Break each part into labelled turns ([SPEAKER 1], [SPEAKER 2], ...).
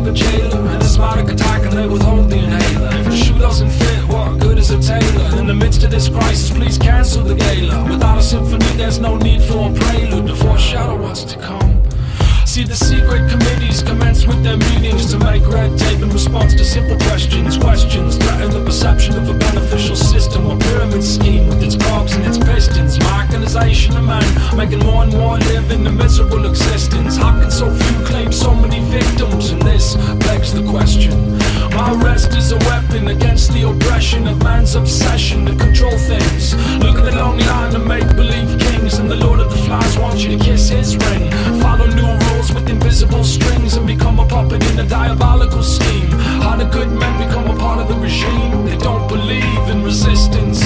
[SPEAKER 1] of a jailer. And a smarter attack and they withhold the inhaler. If the shoe doesn't fit, what good is a tailor? In the midst of this crisis, please cancel the gala. Without a symphony, there's no need for a prelude to foreshadow what's to come. See, the secret committees commence with their meetings to make red tape in response to simple questions. Questions threaten the perception of a beneficial system or pyramid scheme with its cogs and its pistons. Mechanization of man, making more and more live in a miserable existence. How can so few claim so many victims? And this begs the question. My arrest is a weapon against the oppression of man's obsession to control things. Look at the long line of make-believe kings, and the Lord of the Flies wants you to kiss his ring. Follow new rules with invisible strings and become a puppet in a diabolical scheme. How do good men become a part of the regime? They don't believe in resistance.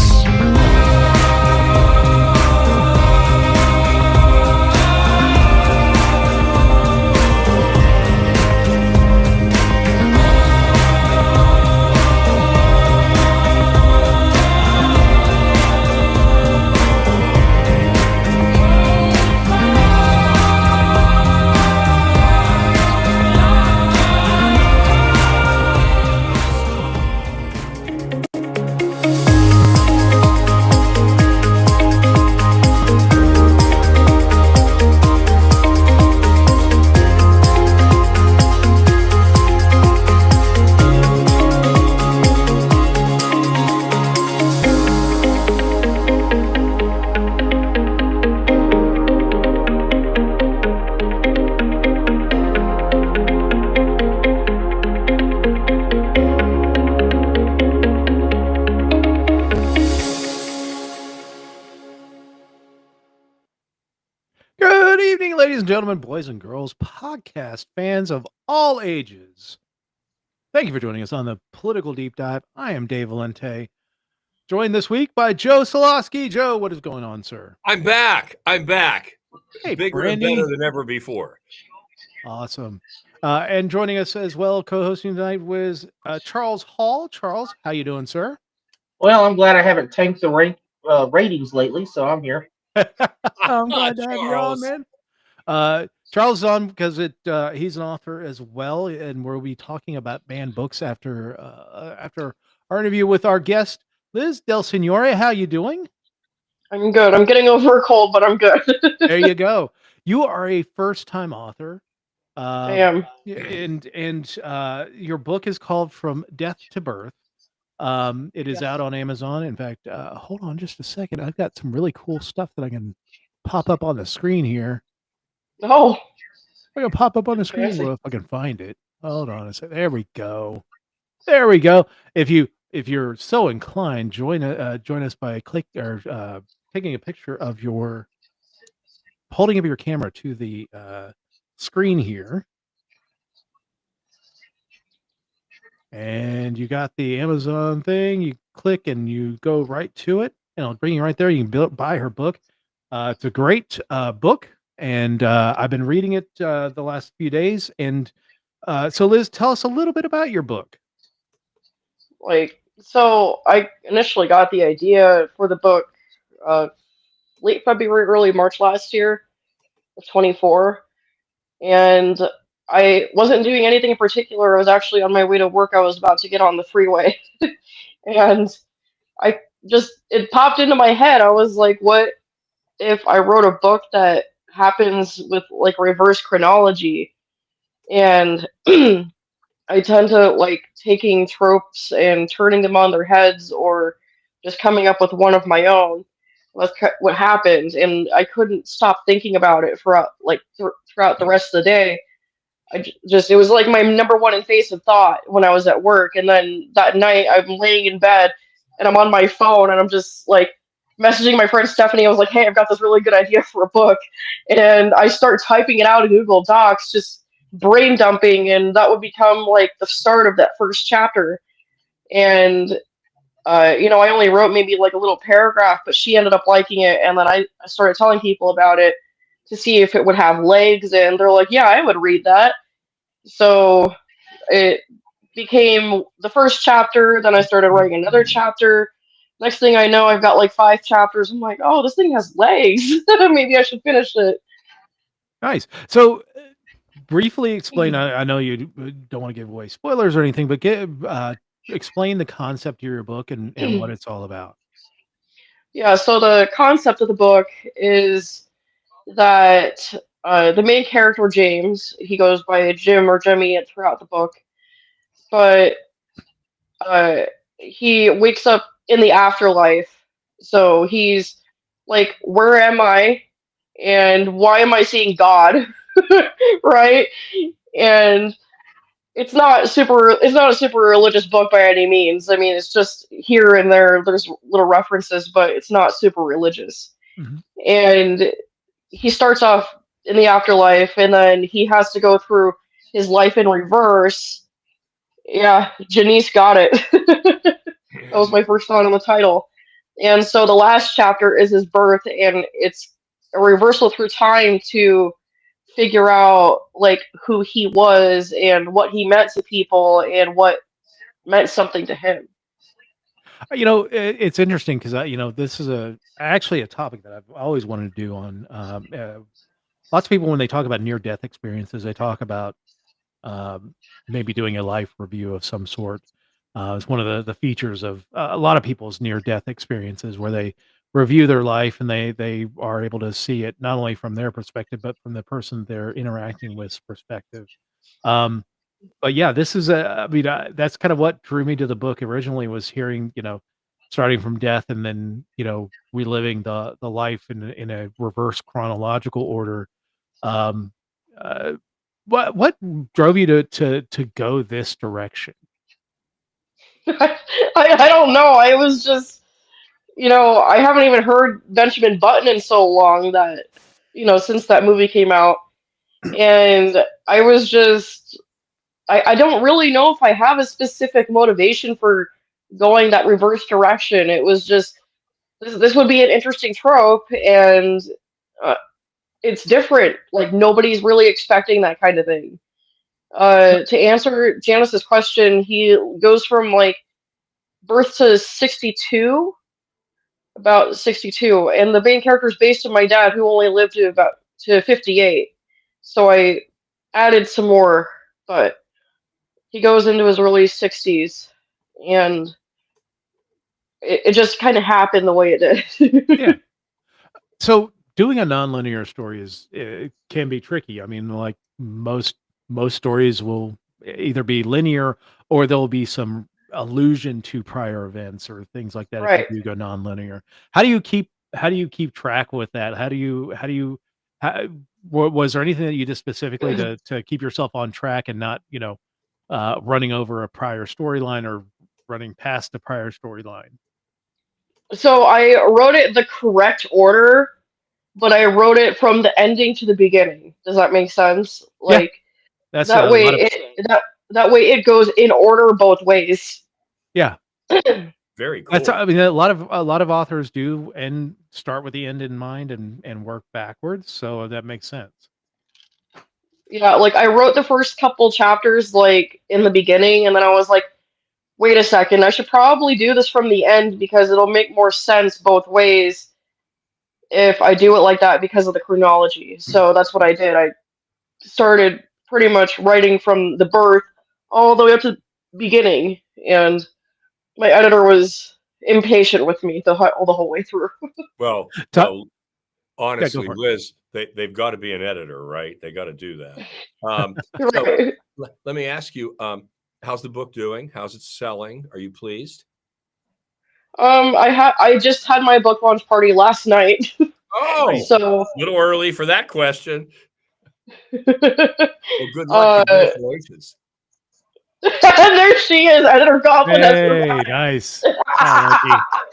[SPEAKER 2] Ladies and gentlemen, boys and girls, podcast fans of all ages, thank you for joining us on the Political Deep Dive. I am Dave Valente, joined this week by Joe Solosky. Joe, what is going on, sir?
[SPEAKER 3] I'm back.
[SPEAKER 2] Hey,
[SPEAKER 3] bigger
[SPEAKER 2] Brandy.
[SPEAKER 3] and better than ever before.
[SPEAKER 2] Awesome. And joining us as well, co-hosting tonight, was Charles Hall. Charles, how you doing, sir?
[SPEAKER 4] Well, I'm glad I haven't tanked the ratings lately, so I'm here.
[SPEAKER 2] I'm glad to have you on, man. Charles is on because he's an author as well, and we'll be talking about banned books after our interview with our guest Liz DelSignore. How you doing?
[SPEAKER 5] I'm good. I'm getting over a cold, but I'm good.
[SPEAKER 2] There you go. You are a first-time author.
[SPEAKER 5] I am.
[SPEAKER 2] And your book is called From Death to Birth. It is out on Amazon. In fact, hold on just a second. I've got some really cool stuff that I can pop up on the screen here.
[SPEAKER 5] Oh,
[SPEAKER 2] I'm gonna pop up on the screen if I can find it. Hold on a second. There we go. There we go. If you're so inclined, join us by taking a picture of holding up your camera to the screen here, and you got the Amazon thing. You click and you go right to it, and it'll bring you right there. You can buy her book. It's a great book. And I've been reading it the last few days. And so, Liz, tell us a little bit about your book.
[SPEAKER 5] So I initially got the idea for the book late February, early March last year, 24. And I wasn't doing anything in particular. I was actually on my way to work. I was about to get on the freeway. And it popped into my head. I was like, what if I wrote a book that happens with reverse chronology? And I tend to taking tropes and turning them on their heads, or just coming up with one of my own. That's what happened, and I couldn't stop thinking about it throughout the rest of the day. It was like my number one invasive thought when I was at work. And then that night I'm laying in bed and I'm on my phone and I'm just messaging my friend Stephanie. I was like, hey, I've got this really good idea for a book. And I start typing it out in Google Docs, just brain dumping, and that would become the start of that first chapter. And I only wrote maybe a little paragraph, but she ended up liking it, and then I started telling people about it to see if it would have legs, and they're like, yeah, I would read that. So it became the first chapter, then I started writing another chapter. Next thing I know, I've got 5 chapters. I'm like, oh, this thing has legs. Maybe I should finish it.
[SPEAKER 2] Nice. So briefly explain. I know you don't want to give away spoilers or anything, but explain the concept of your book and what it's all about.
[SPEAKER 5] Yeah, so the concept of the book is that the main character, James, he goes by Jim or Jimmy throughout the book, but uh, he wakes up in the afterlife. So he's like, where am I? And why am I seeing God? Right? And it's not a super religious book by any means. I mean, it's just here and there's little references, but it's not super religious.
[SPEAKER 2] Mhm.
[SPEAKER 5] And he starts off in the afterlife, and then he has to go through his life in reverse. Yeah, Janice got it. That was my first thought on the title. And so the last chapter is his birth, and it's a reversal through time to figure out like who he was and what he meant to people and what meant something to him.
[SPEAKER 2] It's interesting because this is actually a topic that I've always wanted to do on. Lots of people, when they talk about near death experiences, they talk about um, maybe doing a life review of some sort. It's one of the features of a lot of people's near death experiences, where they review their life and they are able to see it not only from their perspective but from the person they're interacting with's perspective. Um, but yeah, this is I mean, that's kind of what drew me to the book originally, was hearing, starting from death and then, reliving the life in a reverse chronological order. Um, uh, what drove you to go this direction?
[SPEAKER 5] I don't know. I was just, I haven't even heard Benjamin Button in so long that, since that movie came out. And I was just, I don't really know if I have a specific motivation for going that reverse direction. It was just, this would be an interesting trope, and uh, it's different. Like, nobody's really expecting that kind of thing. To answer Janice's question, he goes from like birth to 62, about 62, and the main character is based on my dad, who only lived to 58. So I added some more, but he goes into his early 60s, and it just kind of happened the way it did.
[SPEAKER 2] Yeah. So doing a nonlinear story it can be tricky. I mean, like most stories will either be linear or there'll be some allusion to prior events or things like that if
[SPEAKER 5] Right.
[SPEAKER 2] you do go nonlinear. How do you keep track with that? Was there anything that you did specifically to keep yourself on track and not, running over a prior storyline or running past the prior storyline?
[SPEAKER 5] So I wrote it the correct order, but I wrote it from the ending to the beginning. Does that make sense?
[SPEAKER 2] Yeah,
[SPEAKER 5] Like,
[SPEAKER 2] that's
[SPEAKER 5] that
[SPEAKER 2] a
[SPEAKER 5] way
[SPEAKER 2] lot of
[SPEAKER 5] that way it goes in order both ways.
[SPEAKER 2] yeah.
[SPEAKER 3] Very cool.
[SPEAKER 2] That's, I mean, a lot of authors do and start with the end in mind and work backwards, so that makes sense.
[SPEAKER 5] Yeah, like I wrote the first couple chapters like in the beginning, and then I was like, wait a second, I should probably do this from the end because it'll make more sense both ways if I do it like that because of the chronology. So that's what I did. I started pretty much writing from the birth all the way up to the beginning, and my editor was impatient with me the whole way through.
[SPEAKER 3] Well,
[SPEAKER 2] Ta-
[SPEAKER 3] well,
[SPEAKER 2] Yeah, go
[SPEAKER 3] honestly,
[SPEAKER 2] for it.
[SPEAKER 3] Liz, they've got to be an editor, right? They got to do that.
[SPEAKER 5] You're
[SPEAKER 3] So
[SPEAKER 5] right.
[SPEAKER 3] let me ask you, how's the book doing? How's it selling? Are you pleased?
[SPEAKER 5] I just had my book launch party last night,
[SPEAKER 3] Oh,
[SPEAKER 5] so
[SPEAKER 3] a little early for that question. Well, good luck.
[SPEAKER 5] uh,
[SPEAKER 3] Congratulations.
[SPEAKER 5] and there she is, editor Goblin has
[SPEAKER 2] Hey,
[SPEAKER 5] survived.
[SPEAKER 2] nice. Ah,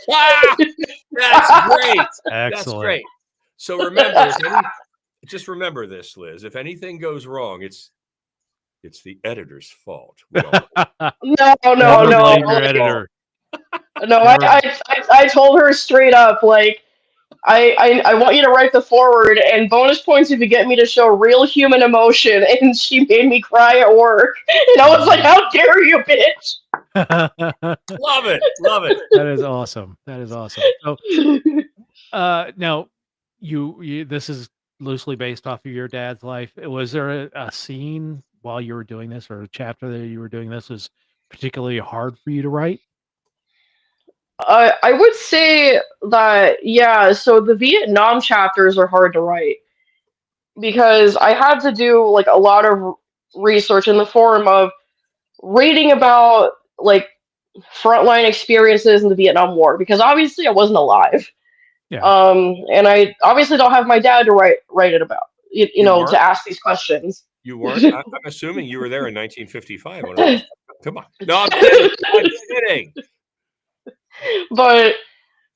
[SPEAKER 3] Ah, that's great. That's
[SPEAKER 2] excellent.
[SPEAKER 3] great. So remember, just remember this, Liz. If anything goes wrong, it's the editor's fault. We all know.
[SPEAKER 5] No,
[SPEAKER 2] Never blame your
[SPEAKER 5] like,
[SPEAKER 2] editor.
[SPEAKER 5] no.
[SPEAKER 2] Never.
[SPEAKER 5] I told her straight up, like, I want you to write the forward and bonus points if you get me to show real human emotion. And she made me cry at work, and I was like, how dare you, bitch.
[SPEAKER 3] Love it. Love it.
[SPEAKER 2] That is awesome. That is awesome. So, now you this is loosely based off of your dad's life. Was there a scene while you were doing this, or a chapter that you were doing this was particularly hard for you to write?
[SPEAKER 5] I would say that, yeah, so the Vietnam chapters are hard to write because I had to do like a lot of research in the form of reading about like frontline experiences in the Vietnam War because obviously I wasn't alive.
[SPEAKER 2] Yeah.
[SPEAKER 5] And I obviously don't have my dad to write it about,
[SPEAKER 3] You
[SPEAKER 5] to
[SPEAKER 3] weren't?
[SPEAKER 5] ask these questions.
[SPEAKER 3] You weren't? I'm assuming you were there in 1955. Come on. No, I'm kidding. I'm kidding.
[SPEAKER 5] But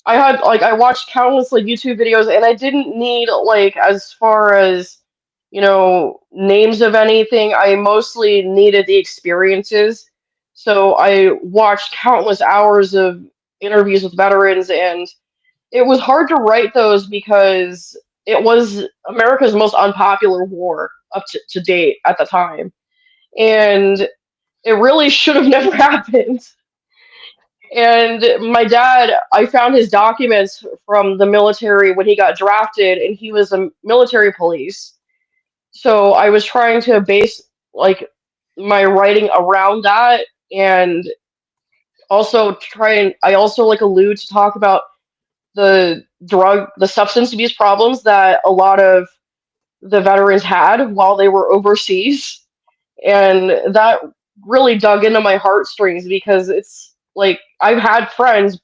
[SPEAKER 5] I watched countless like YouTube videos and I didn't need like as far as names of anything. I mostly needed the experiences. So I watched countless hours of interviews with veterans and it was hard to write those because it was America's most unpopular war up to date at the time. And it really should have never happened. And my dad, I found his documents from the military when he got drafted, and he was a military police. So I was trying to base like my writing around that, and I also like allude to talk about the substance abuse problems that a lot of the veterans had while they were overseas, and that really dug into my heartstrings because it's like I've had friends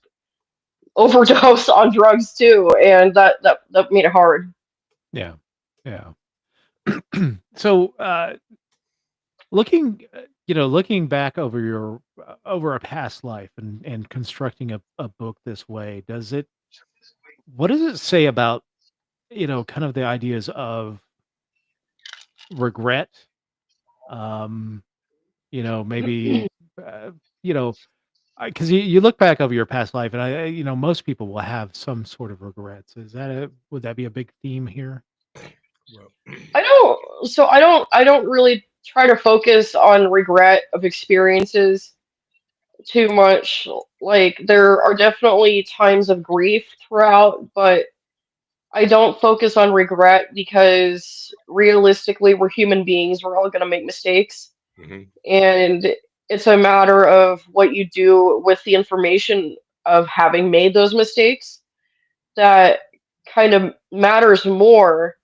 [SPEAKER 5] overdose on drugs too, and that made it hard.
[SPEAKER 2] Yeah. Yeah. So, looking back over your over a past life and constructing a book this way, what does it say about kind of the ideas of regret? Maybe you know because you look back over your past life, and most people will have some sort of regrets. Would that be a big theme here?
[SPEAKER 3] Well,
[SPEAKER 5] I don't really try to focus on regret of experiences too much. Like there are definitely times of grief throughout, but I don't focus on regret because realistically we're human beings, we're all going to make mistakes,
[SPEAKER 3] mhm.
[SPEAKER 5] and it's a matter of what you do with the information of having made those mistakes that kind of matters more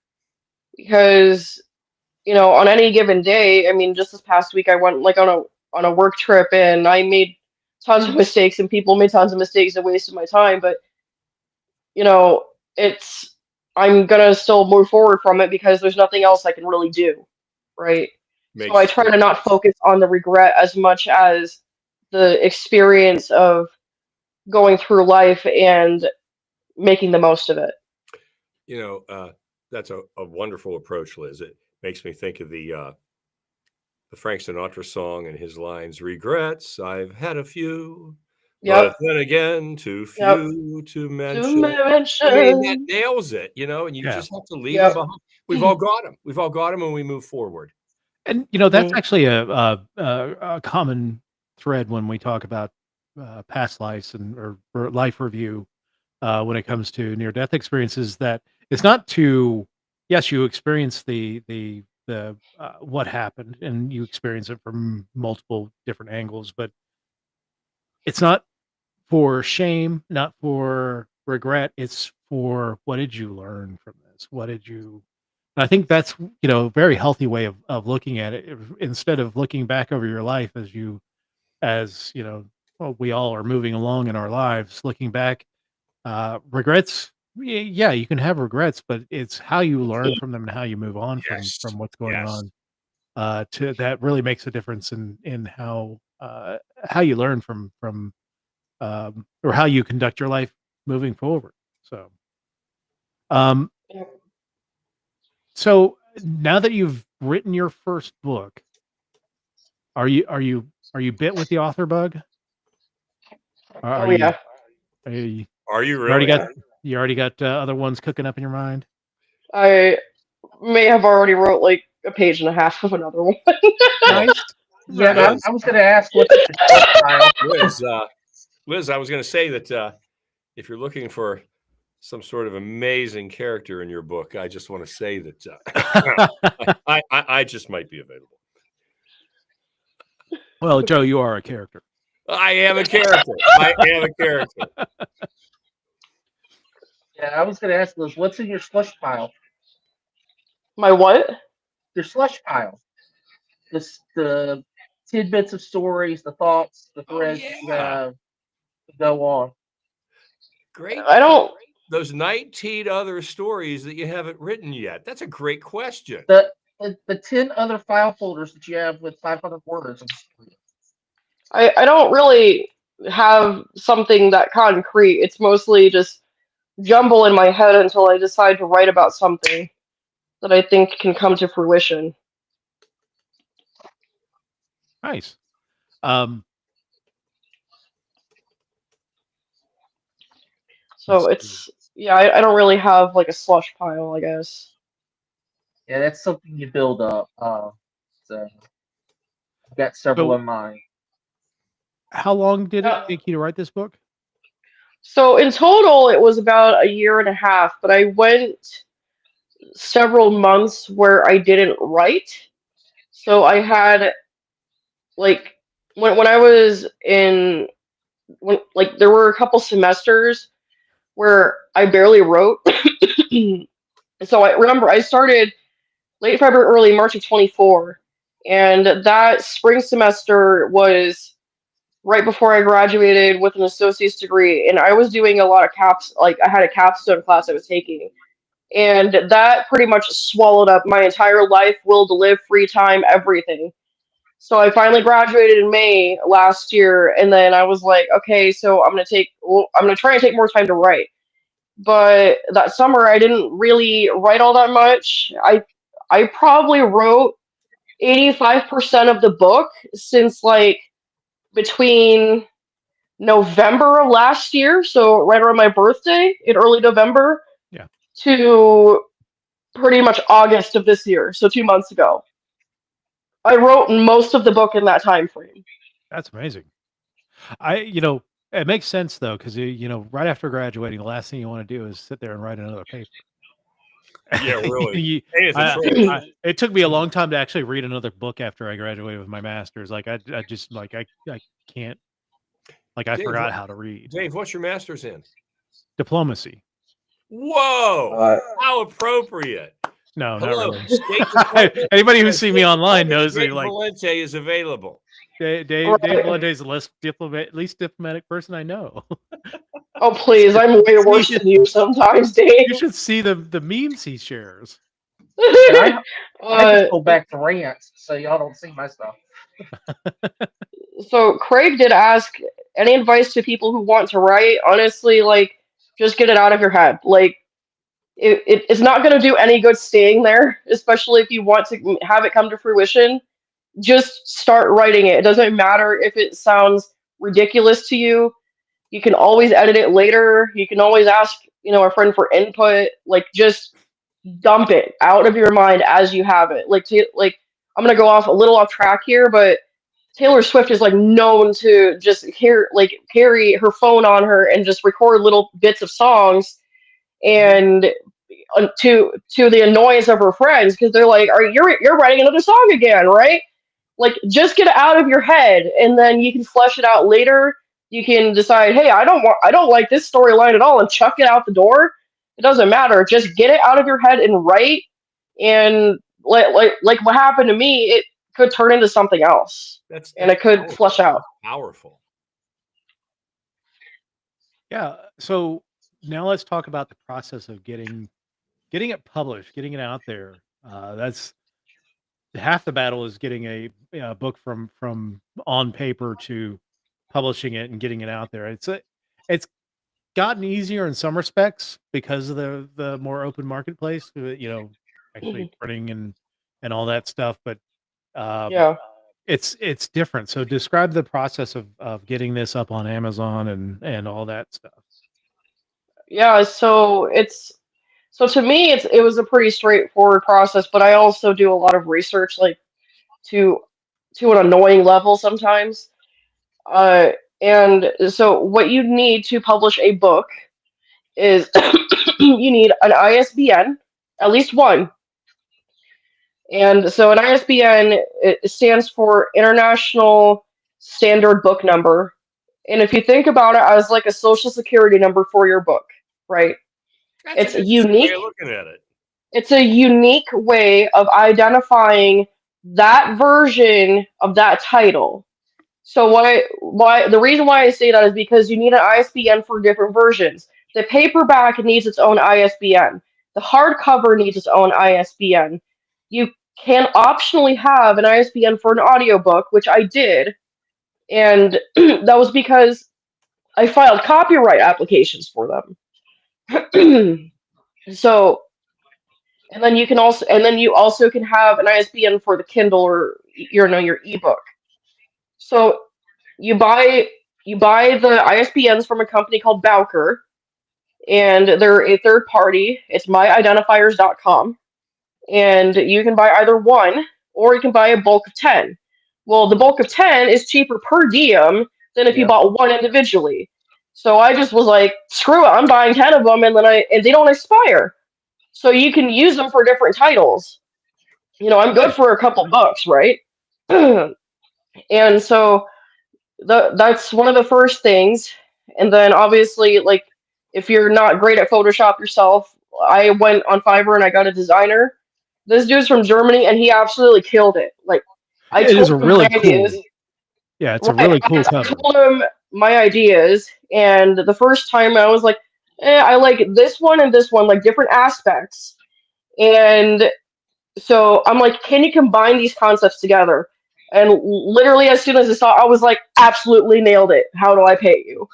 [SPEAKER 5] because on any given day, I mean, just this past week I went like on a work trip and I made tons of mistakes and people made tons of mistakes and wasted my time, but you know it's I'm gonna still move forward from it because there's nothing else I can really do, right? So I
[SPEAKER 3] Makes
[SPEAKER 5] try to not focus on the regret as much as the experience of going through life and making the most of it.
[SPEAKER 3] you know that's a wonderful approach, Liz. It makes me think of the Frank Sinatra song and his lines: "Regrets, I've had a few, but
[SPEAKER 5] Yep,
[SPEAKER 3] then again, too
[SPEAKER 5] yep.
[SPEAKER 3] few to
[SPEAKER 5] To
[SPEAKER 3] mention." I mean, that
[SPEAKER 5] mention.
[SPEAKER 3] nails it, and you
[SPEAKER 2] Yeah.
[SPEAKER 3] just have to leave them
[SPEAKER 5] Yep.
[SPEAKER 3] behind. We've all got them. We've all got them, and we move forward.
[SPEAKER 2] And that's
[SPEAKER 5] Mhm.
[SPEAKER 2] actually a common thread when we talk about past lives or life review when it comes to near death experiences. That it's not to yes, you experience the what happened and you experience it from multiple different angles, but it's not for shame, not for regret. It's for what did you learn from this? What did you and I think that's, a very healthy way of looking at it. Instead of looking back over your life well, we all are moving along in our lives, looking back, regrets, yeah, you can have regrets, but it's how you learn from them and how you move on
[SPEAKER 3] Yes.
[SPEAKER 2] from what's going
[SPEAKER 3] Yes.
[SPEAKER 2] on. To that really makes a difference in how you learn from or how you conduct your life moving forward. So, um,
[SPEAKER 5] Yep.
[SPEAKER 2] so now that you've written your first book, are you bit with the author bug? Or
[SPEAKER 5] Oh yeah.
[SPEAKER 2] are you
[SPEAKER 3] Are you
[SPEAKER 2] you already
[SPEAKER 3] really?
[SPEAKER 2] got you already got other ones cooking up in your mind?
[SPEAKER 5] I may have already wrote like a page and a half of another one.
[SPEAKER 3] Well,
[SPEAKER 2] Nice,
[SPEAKER 4] Yeah, and
[SPEAKER 2] nice.
[SPEAKER 3] Liz,
[SPEAKER 4] I was going to ask what's the art style.
[SPEAKER 3] Liz, Liz, I was going to say that if you're looking for some sort of amazing character in your book, I just want to say that I just might be available.
[SPEAKER 2] Well, Joe, you are a character.
[SPEAKER 3] I am a character. I am a character.
[SPEAKER 4] Yeah, I was going to ask Liz, what's in your slush pile?
[SPEAKER 5] My what?
[SPEAKER 4] Your slush pile. The tidbits of stories, the thoughts, the threads that you have to go on.
[SPEAKER 3] Great.
[SPEAKER 5] I don't.
[SPEAKER 3] Those 19 other stories that you haven't written yet. That's a great question.
[SPEAKER 4] The 10 other file folders that you have with 500 words.
[SPEAKER 5] I don't really have something that concrete. It's mostly just jumble in my head until I decide to write about something that I think can come to fruition.
[SPEAKER 2] Nice.
[SPEAKER 5] So it's I don't really have like a slush pile, I guess.
[SPEAKER 4] Yeah, that's something you build up. So I've got several in mind.
[SPEAKER 2] How long did it take you to write this book?
[SPEAKER 5] So in total, it was about a year and a half, but I went several months where I didn't write. So I had like when I was in like there were a couple semesters where I barely wrote. So I remember I started late February, early March of 24, and that spring semester was right before I graduated with an associate's degree, and I was doing a lot of like I had a capstone class I was taking, and that pretty much swallowed up my entire life, will to live, free time, everything. So I finally graduated in May last year, and then I was like, okay, so I'm gonna try and take more time to write. But that summer I didn't really write all that much. I probably wrote 85% of the book since like between November of last year, so right around my birthday in early November, to pretty much August of this year, so 2 months ago. I wrote most of the book in that time frame.
[SPEAKER 2] That's amazing. It makes sense though, because right after graduating, the last thing you want to do is sit there and write another paper.
[SPEAKER 3] Yeah, really.
[SPEAKER 2] It took me a long time to actually read another book after I graduated with my master's. Like I just like I can't. Like I forgot how to read.
[SPEAKER 3] Dave, what's your master's in?
[SPEAKER 2] Diplomacy.
[SPEAKER 3] Whoa! How appropriate.
[SPEAKER 2] No, not really. Anybody who's seen me online knows that like
[SPEAKER 3] Valente is available.
[SPEAKER 2] Dave Valente is the least diplomatic person I know.
[SPEAKER 5] Oh please, I'm way worse than you sometimes, Dave.
[SPEAKER 2] You should see the memes he shares.
[SPEAKER 4] I just go back to rants, so y'all don't see my stuff.
[SPEAKER 5] So Craig did ask any advice to people who want to write. Honestly, like just get it out of your head. Like it's not going to do any good staying there, especially if you want to have it come to fruition. Just start writing it. It doesn't matter if it sounds ridiculous to you. You can always edit it later. You can always ask, a friend for input. Like just dump it out of your mind as you have it. Like I'm going to go a little off track here, but Taylor Swift is like known to just carry her phone on her and just record little bits of songs, and to the annoyance of her friends, because they're like, you're writing another song again, right? Like just get it out of your head, and then you can flesh it out later. You can decide, hey, I don't like this storyline at all, and chuck it out the door. It doesn't matter. Just get it out of your head and write. And like what happened to me, it could turn into something else, and it could flesh out.
[SPEAKER 3] Powerful.
[SPEAKER 2] Yeah. So now let's talk about the process of getting it published, getting it out there. That's half the battle, is getting a book from on paper to publishing it and getting it out there. It's gotten easier in some respects because of the more open marketplace, actually printing and all that stuff. But it's different. So describe the process of getting this up on Amazon and all that stuff.
[SPEAKER 5] Yeah, so to me it was a pretty straightforward process, but I also do a lot of research, like to an annoying level sometimes. And so what you need to publish a book is you need an ISBN, at least one. And so an ISBN, it stands for International Standard Book Number. And if you think about it as like a social security number for your book, right?
[SPEAKER 3] That's
[SPEAKER 5] It's
[SPEAKER 3] an interesting way
[SPEAKER 5] unique.
[SPEAKER 3] of looking at it.
[SPEAKER 5] It's a unique way of identifying that version of that title. So why the reason why I say that is because you need an ISBN for different versions. The paperback needs its own ISBN. The hardcover needs its own ISBN. You can optionally have an ISBN for an audiobook, which I did, and that was because I filed copyright applications for them. So, and then you also can have an ISBN for the Kindle or your ebook. So you buy the ISBNs from a company called Bowker, and they're a third party. It's myidentifiers.com, and you can buy either one or you can buy a bulk of 10. Well, the bulk of 10 is cheaper per diem than if you bought one individually. So I just was like, screw it, I'm buying 10 of them, and they don't expire. So you can use them for different titles. I'm good for a couple bucks, right? And so that's one of the first things. And then obviously, like, if you're not great at Photoshop yourself, I went on Fiverr and I got a designer. This dude's from Germany and he absolutely killed it. Like, I
[SPEAKER 2] It is
[SPEAKER 5] told
[SPEAKER 2] a
[SPEAKER 5] him
[SPEAKER 2] really
[SPEAKER 5] my ideas.
[SPEAKER 2] cool. Yeah, it's a really cool
[SPEAKER 5] I
[SPEAKER 2] cover.
[SPEAKER 5] told him my ideas, and the first time I was like, I like this one and this one, like different aspects. And so I'm like, can you combine these concepts together? And literally, as soon as I saw it, I was like, absolutely nailed it. How do I pay you?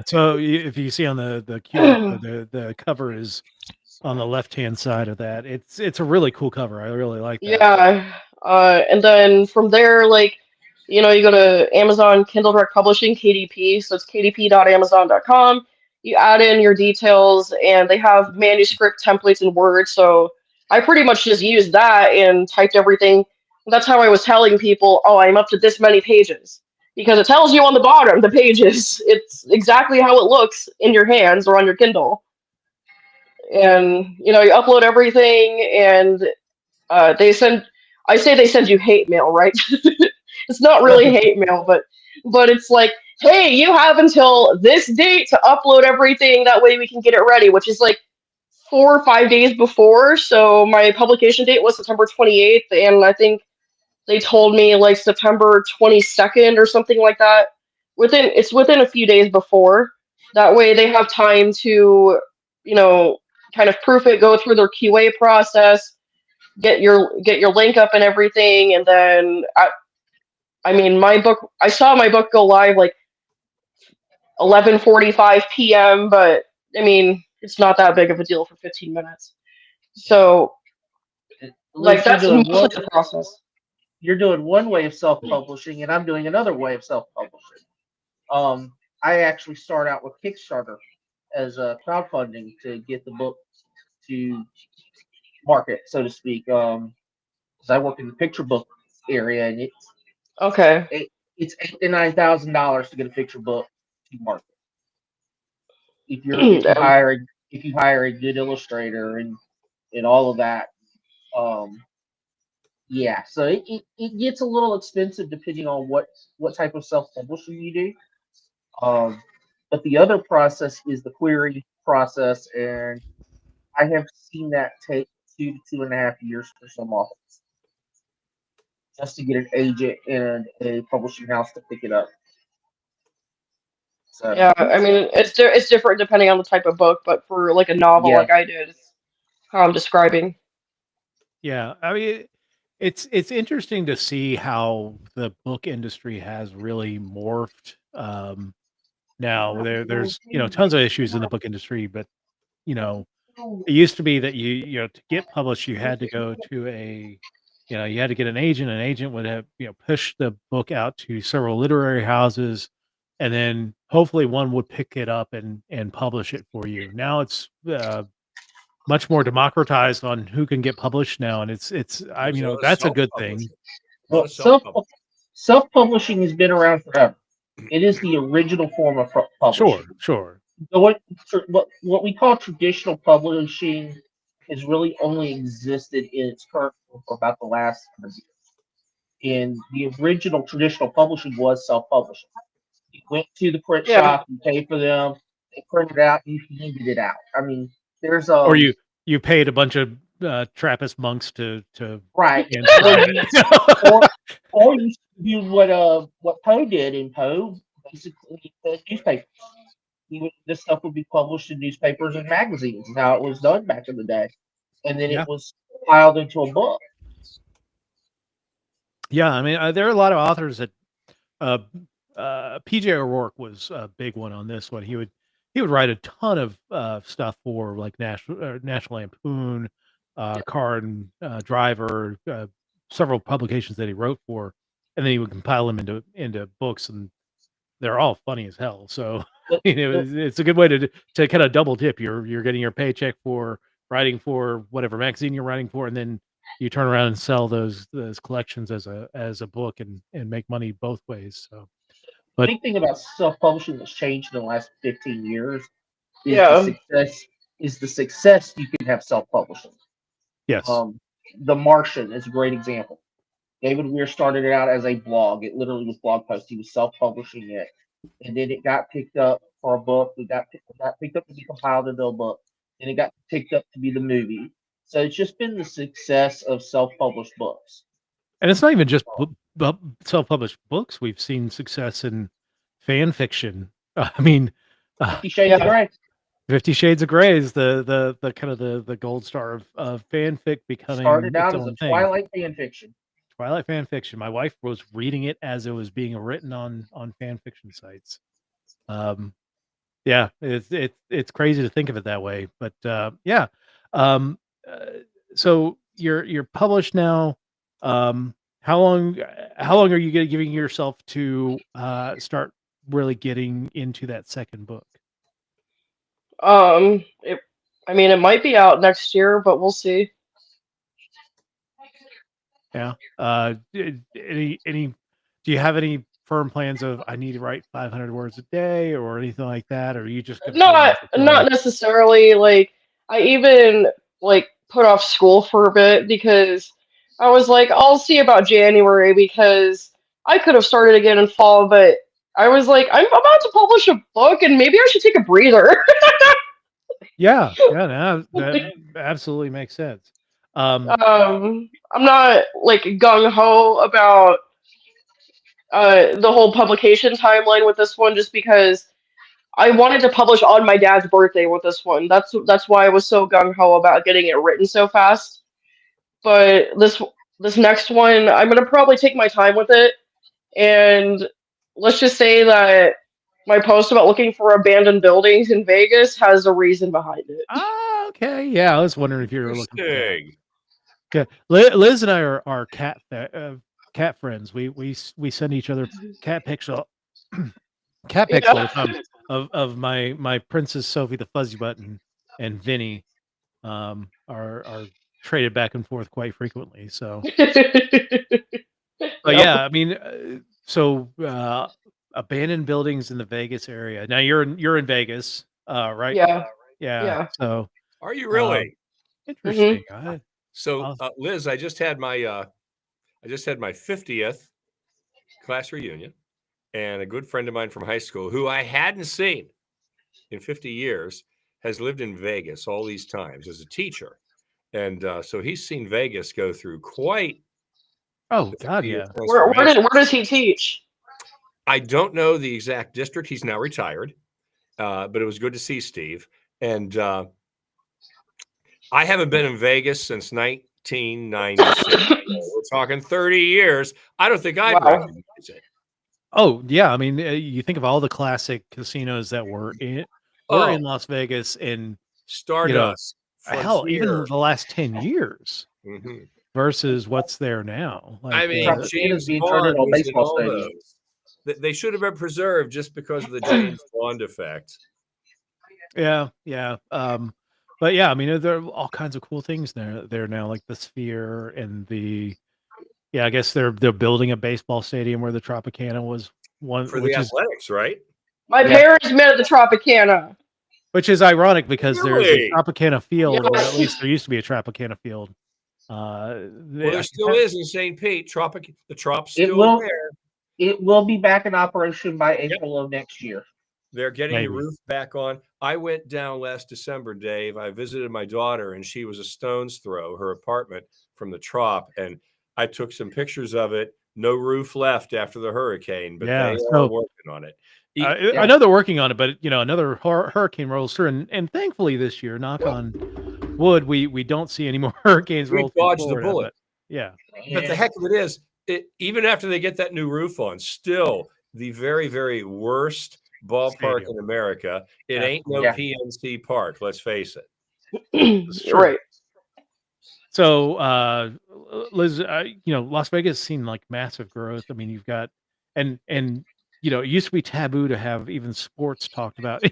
[SPEAKER 2] So if you see on the cover is on the left-hand side of that. It's a really cool cover. I really like that.
[SPEAKER 5] Yeah. And then from there, like, you go to Amazon Kindle Direct Publishing, KDP. So it's kdp.amazon.com. You add in your details, and they have manuscript templates in Word. So I pretty much just used that and typed everything. That's how I was telling people, oh, I'm up to this many pages. Because it tells you on the bottom, the pages. It's exactly how it looks in your hands or on your Kindle. And, you upload everything, and they send you hate mail, right? It's not really hate mail, but it's like, hey, you have until this date to upload everything. That way we can get it ready, which is like 4 or 5 days before. So my publication date was September 28th, and I think they told me like September 22nd or something like that. It's within a few days before. That way they have time to, kind of proof it, go through their QA process, get your link up and everything, and then I mean, I saw my book go live like 11:45 p.m., but I mean, it's not that big of a deal for 15 minutes. So, like, that's mostly the process.
[SPEAKER 4] You're doing one way of self-publishing, and I'm doing another way of self-publishing. I actually start out with Kickstarter as a crowdfunding to get the book to market, so to speak. Because I work in the picture book area, and it's $8,000 to $9,000 to get a picture book to market. If you hire a good illustrator and all of that, yeah. So it gets a little expensive depending on what type of self-publishing you do. But the other process is the query process, and I have seen that take 2 to 2.5 years for some authors just to get an agent and a publishing house to pick it up. So,
[SPEAKER 5] yeah, I mean, it's different depending on the type of book, but for like a novel, like I did, it's how I'm describing.
[SPEAKER 2] Yeah, I mean, it's interesting to see how the book industry has really morphed. Now there's tons of issues in the book industry, but it used to be that to get published you had to go to you had to get an agent. An agent would have push the book out to several literary houses, and then hopefully one would pick it up and publish it for you. Now it's much more democratized on who can get published now, and it's that's a good thing.
[SPEAKER 4] Well, self-publishing has been around forever. It is the original form of publishing.
[SPEAKER 2] Sure.
[SPEAKER 4] what we call traditional publishing has really only existed in its current form for about the last 100 years. And the original traditional publishing was self-publishing. You went to the print
[SPEAKER 5] Yeah.
[SPEAKER 4] shop, you paid for them, they printed it out, you handed it out. I mean, there's
[SPEAKER 2] Or you paid a bunch of Trappist monks to
[SPEAKER 4] right,
[SPEAKER 2] inscribe it.
[SPEAKER 4] or you do what Poe did in Poe, basically the newspapers. This stuff would be published in newspapers and magazines, is how it was done back in the day, and then
[SPEAKER 2] Yeah.
[SPEAKER 4] it was filed into a book.
[SPEAKER 2] Yeah, I mean, there are a lot of authors that PJ O'Rourke was a big one on this one. He would write a ton of stuff for like National Lampoon, Car and Driver, several publications that he wrote for, and then he would compile them into books, and they're all funny as hell. So it's a good way to kind of double dip. You're getting your paycheck for writing for whatever magazine you're writing for, and then you turn around and sell those collections as a book and make money both ways. So,
[SPEAKER 4] The big thing about self-publishing that's changed in the last 15 years is
[SPEAKER 5] Yeah.
[SPEAKER 4] the success you can have self-publishing.
[SPEAKER 2] yes,
[SPEAKER 4] The Martian is a great example. David Weir started it out as a blog. It literally was blog posts. He was self-publishing it, and then it got picked up for a book. It got picked up to be compiled into a book, and it got picked up to be the movie. So it's just been the success of self-published books.
[SPEAKER 2] and it's not even just self-published books. We've seen success in fan fiction. I mean,
[SPEAKER 4] 50 Shades of Grey.
[SPEAKER 2] 50 Shades of Grey is the kind of the gold star of fanfic becoming
[SPEAKER 4] Started out
[SPEAKER 2] its
[SPEAKER 4] as a
[SPEAKER 2] own thing.
[SPEAKER 4] Twilight fan fiction.
[SPEAKER 2] Twilight fan fiction. My wife was reading it as it was being written on fan fiction sites. Yeah, it's crazy to think of it that way, but yeah. So you're published now. How long are you giving yourself to start really getting into that second book?
[SPEAKER 5] It might be out next year, but we'll see.
[SPEAKER 2] Yeah. Any do you have any firm plans of I need to write 500 words a day or anything like that, or are you just gonna
[SPEAKER 5] Not necessarily. Like, I even like put off school for a bit because I was like, I'll see about January because I could have started again in fall, but I was like, I'm about to publish a book and maybe I should take a breather.
[SPEAKER 2] Yeah, no, that absolutely makes sense.
[SPEAKER 5] I'm not like gung ho about the whole publication timeline with this one, just because I wanted to publish on my dad's birthday with this one. That's why I was so gung ho about getting it written so fast. But this next one, I'm gonna probably take my time with it, and let's just say that my post about looking for abandoned buildings in Vegas has a reason behind it.
[SPEAKER 2] Ah, okay. Yeah, I was wondering if you were looking for that.
[SPEAKER 3] Interesting.
[SPEAKER 2] Yeah, Liz and I are cat friends. We send each other cat pics all cat pics all the time of my Princess Sophie the Fuzzy Button and Vinny are traded back and forth quite frequently. So, but yeah, I mean, so abandoned buildings in the Vegas area. Now you're in Vegas, right? Yeah. So,
[SPEAKER 3] Are you really?
[SPEAKER 2] interesting.
[SPEAKER 3] So, Liz, I just had my 50th class reunion, and a good friend of mine from high school who I hadn't seen in 50 years has lived in Vegas all these times as a teacher. And so he's seen Vegas go through quite.
[SPEAKER 2] Oh God, yeah.
[SPEAKER 5] Where does he teach?
[SPEAKER 3] I don't know the exact district. He's now retired, but it was good to see Steve. And I haven't been in Vegas since 1996. We're talking 30 years. I don't think I'd recognize it.
[SPEAKER 2] Oh yeah, I mean, you think of all the classic casinos that were in Las Vegas, and
[SPEAKER 3] Stardust.
[SPEAKER 2] Hell, even the last 10 years versus what's there now.
[SPEAKER 3] Like, I mean, James Bond was in all those. They should have been preserved just because of the James Bond effect.
[SPEAKER 2] Yeah. But yeah, I mean, there are all kinds of cool things there now, like the Sphere and I guess they're building a baseball stadium where the Tropicana was one
[SPEAKER 3] for the athletics, right?
[SPEAKER 5] My parents met at the Tropicana.
[SPEAKER 2] Which is ironic because there's a
[SPEAKER 3] Really?
[SPEAKER 2] Tropicana field, or at
[SPEAKER 5] Yes.
[SPEAKER 2] least there used to be a Tropicana field.
[SPEAKER 3] Well,
[SPEAKER 2] I
[SPEAKER 3] there
[SPEAKER 2] can
[SPEAKER 3] still
[SPEAKER 2] tell-
[SPEAKER 3] is in St. Pete. The Trop's
[SPEAKER 4] It
[SPEAKER 3] still
[SPEAKER 4] will-
[SPEAKER 3] there.
[SPEAKER 4] It will be back in operation by April of next year.
[SPEAKER 3] They're getting the
[SPEAKER 2] Maybe.
[SPEAKER 3] roof back on. I went down last December, Dave. I visited my daughter, and she was a stone's throw, her apartment from the Trop, and I took some pictures of it. No roof left after the hurricane, but
[SPEAKER 2] Yeah,
[SPEAKER 3] they
[SPEAKER 2] so-
[SPEAKER 3] are working on it.
[SPEAKER 2] I know they're working on it, but another hurricane rolls through, and thankfully this year, knock on wood, we don't see any more hurricanes
[SPEAKER 3] We
[SPEAKER 2] roll through
[SPEAKER 3] dodged the
[SPEAKER 2] Florida,
[SPEAKER 3] bullet.
[SPEAKER 2] but yeah.
[SPEAKER 3] But the heck of it is, even after they get that new roof on, still the very, very worst ballpark
[SPEAKER 2] Stadium.
[SPEAKER 3] in America. It ain't no
[SPEAKER 4] Yeah.
[SPEAKER 3] PNC Park, let's face it.
[SPEAKER 2] It's true.
[SPEAKER 5] Right.
[SPEAKER 2] So, Liz, Las Vegas has seen like massive growth. I mean, you've got, and it used to be taboo to have even sports talked about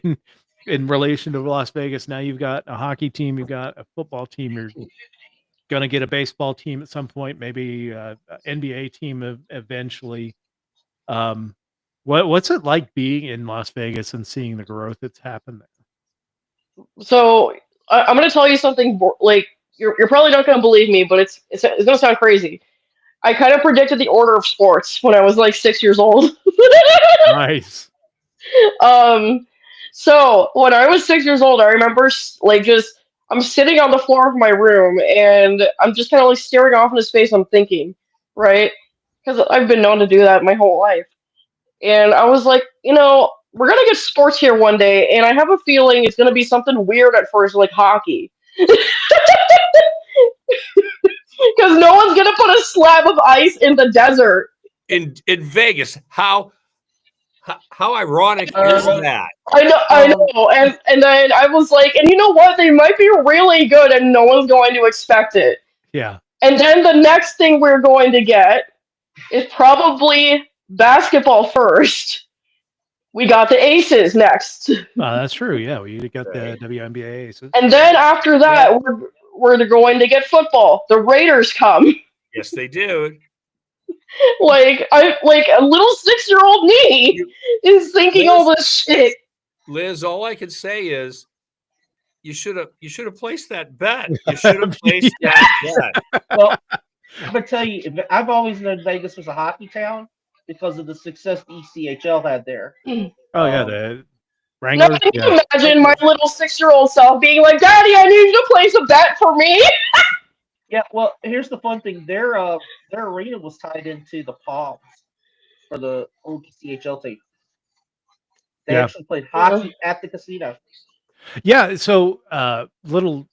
[SPEAKER 2] in relation to Las Vegas. Now you've got a hockey team, you've got a football team, you're gonna get a baseball team at some point, maybe a NBA team eventually. What's it like being in Las Vegas and seeing the growth that's happened there?
[SPEAKER 5] So I'm going to tell you something. Like you're probably not going to believe me, but it's going to sound crazy. I kind of predicted the order of sports when I was like 6 years old.
[SPEAKER 2] Nice.
[SPEAKER 5] So when I was 6 years old, I remember like I'm sitting on the floor of my room and I'm just kind of like staring off into space. I'm thinking, right? Because I've been known to do that my whole life. And I was like, we're gonna get sports here one day, and I have a feeling it's gonna be something weird at first, like hockey. Because no one's gonna put a slab of ice in the desert.
[SPEAKER 3] In Vegas, how ironic is that?
[SPEAKER 5] I know. And then I was like, and you know what? They might be really good, and no one's going to expect it.
[SPEAKER 2] Yeah.
[SPEAKER 5] And then the next thing we're going to get is probably basketball first. We got the Aces next.
[SPEAKER 2] That's true. Yeah, we got the WNBA Aces.
[SPEAKER 5] And then after that, we're going to get football. The Raiders come.
[SPEAKER 3] Yes, they do.
[SPEAKER 5] Like a little 6-year-old me is thinking all this shit.
[SPEAKER 3] Liz, all I can say is you should have placed that bet. You should have placed that bet.
[SPEAKER 4] Well, I'm gonna tell you, I've always known Vegas was a hockey town because of the success the ECHL had there.
[SPEAKER 2] Oh yeah, the
[SPEAKER 5] Now,
[SPEAKER 2] Wranglers.
[SPEAKER 5] can you
[SPEAKER 2] Yeah.
[SPEAKER 5] imagine my little 6-year-old self being like, "Daddy, I need you to place a bet for me"?
[SPEAKER 4] Yeah, well, here's the fun thing: their arena was tied into the Palms for the old ECHL team. They
[SPEAKER 2] Yeah.
[SPEAKER 4] actually played hockey at the casino.
[SPEAKER 2] Yeah. So, little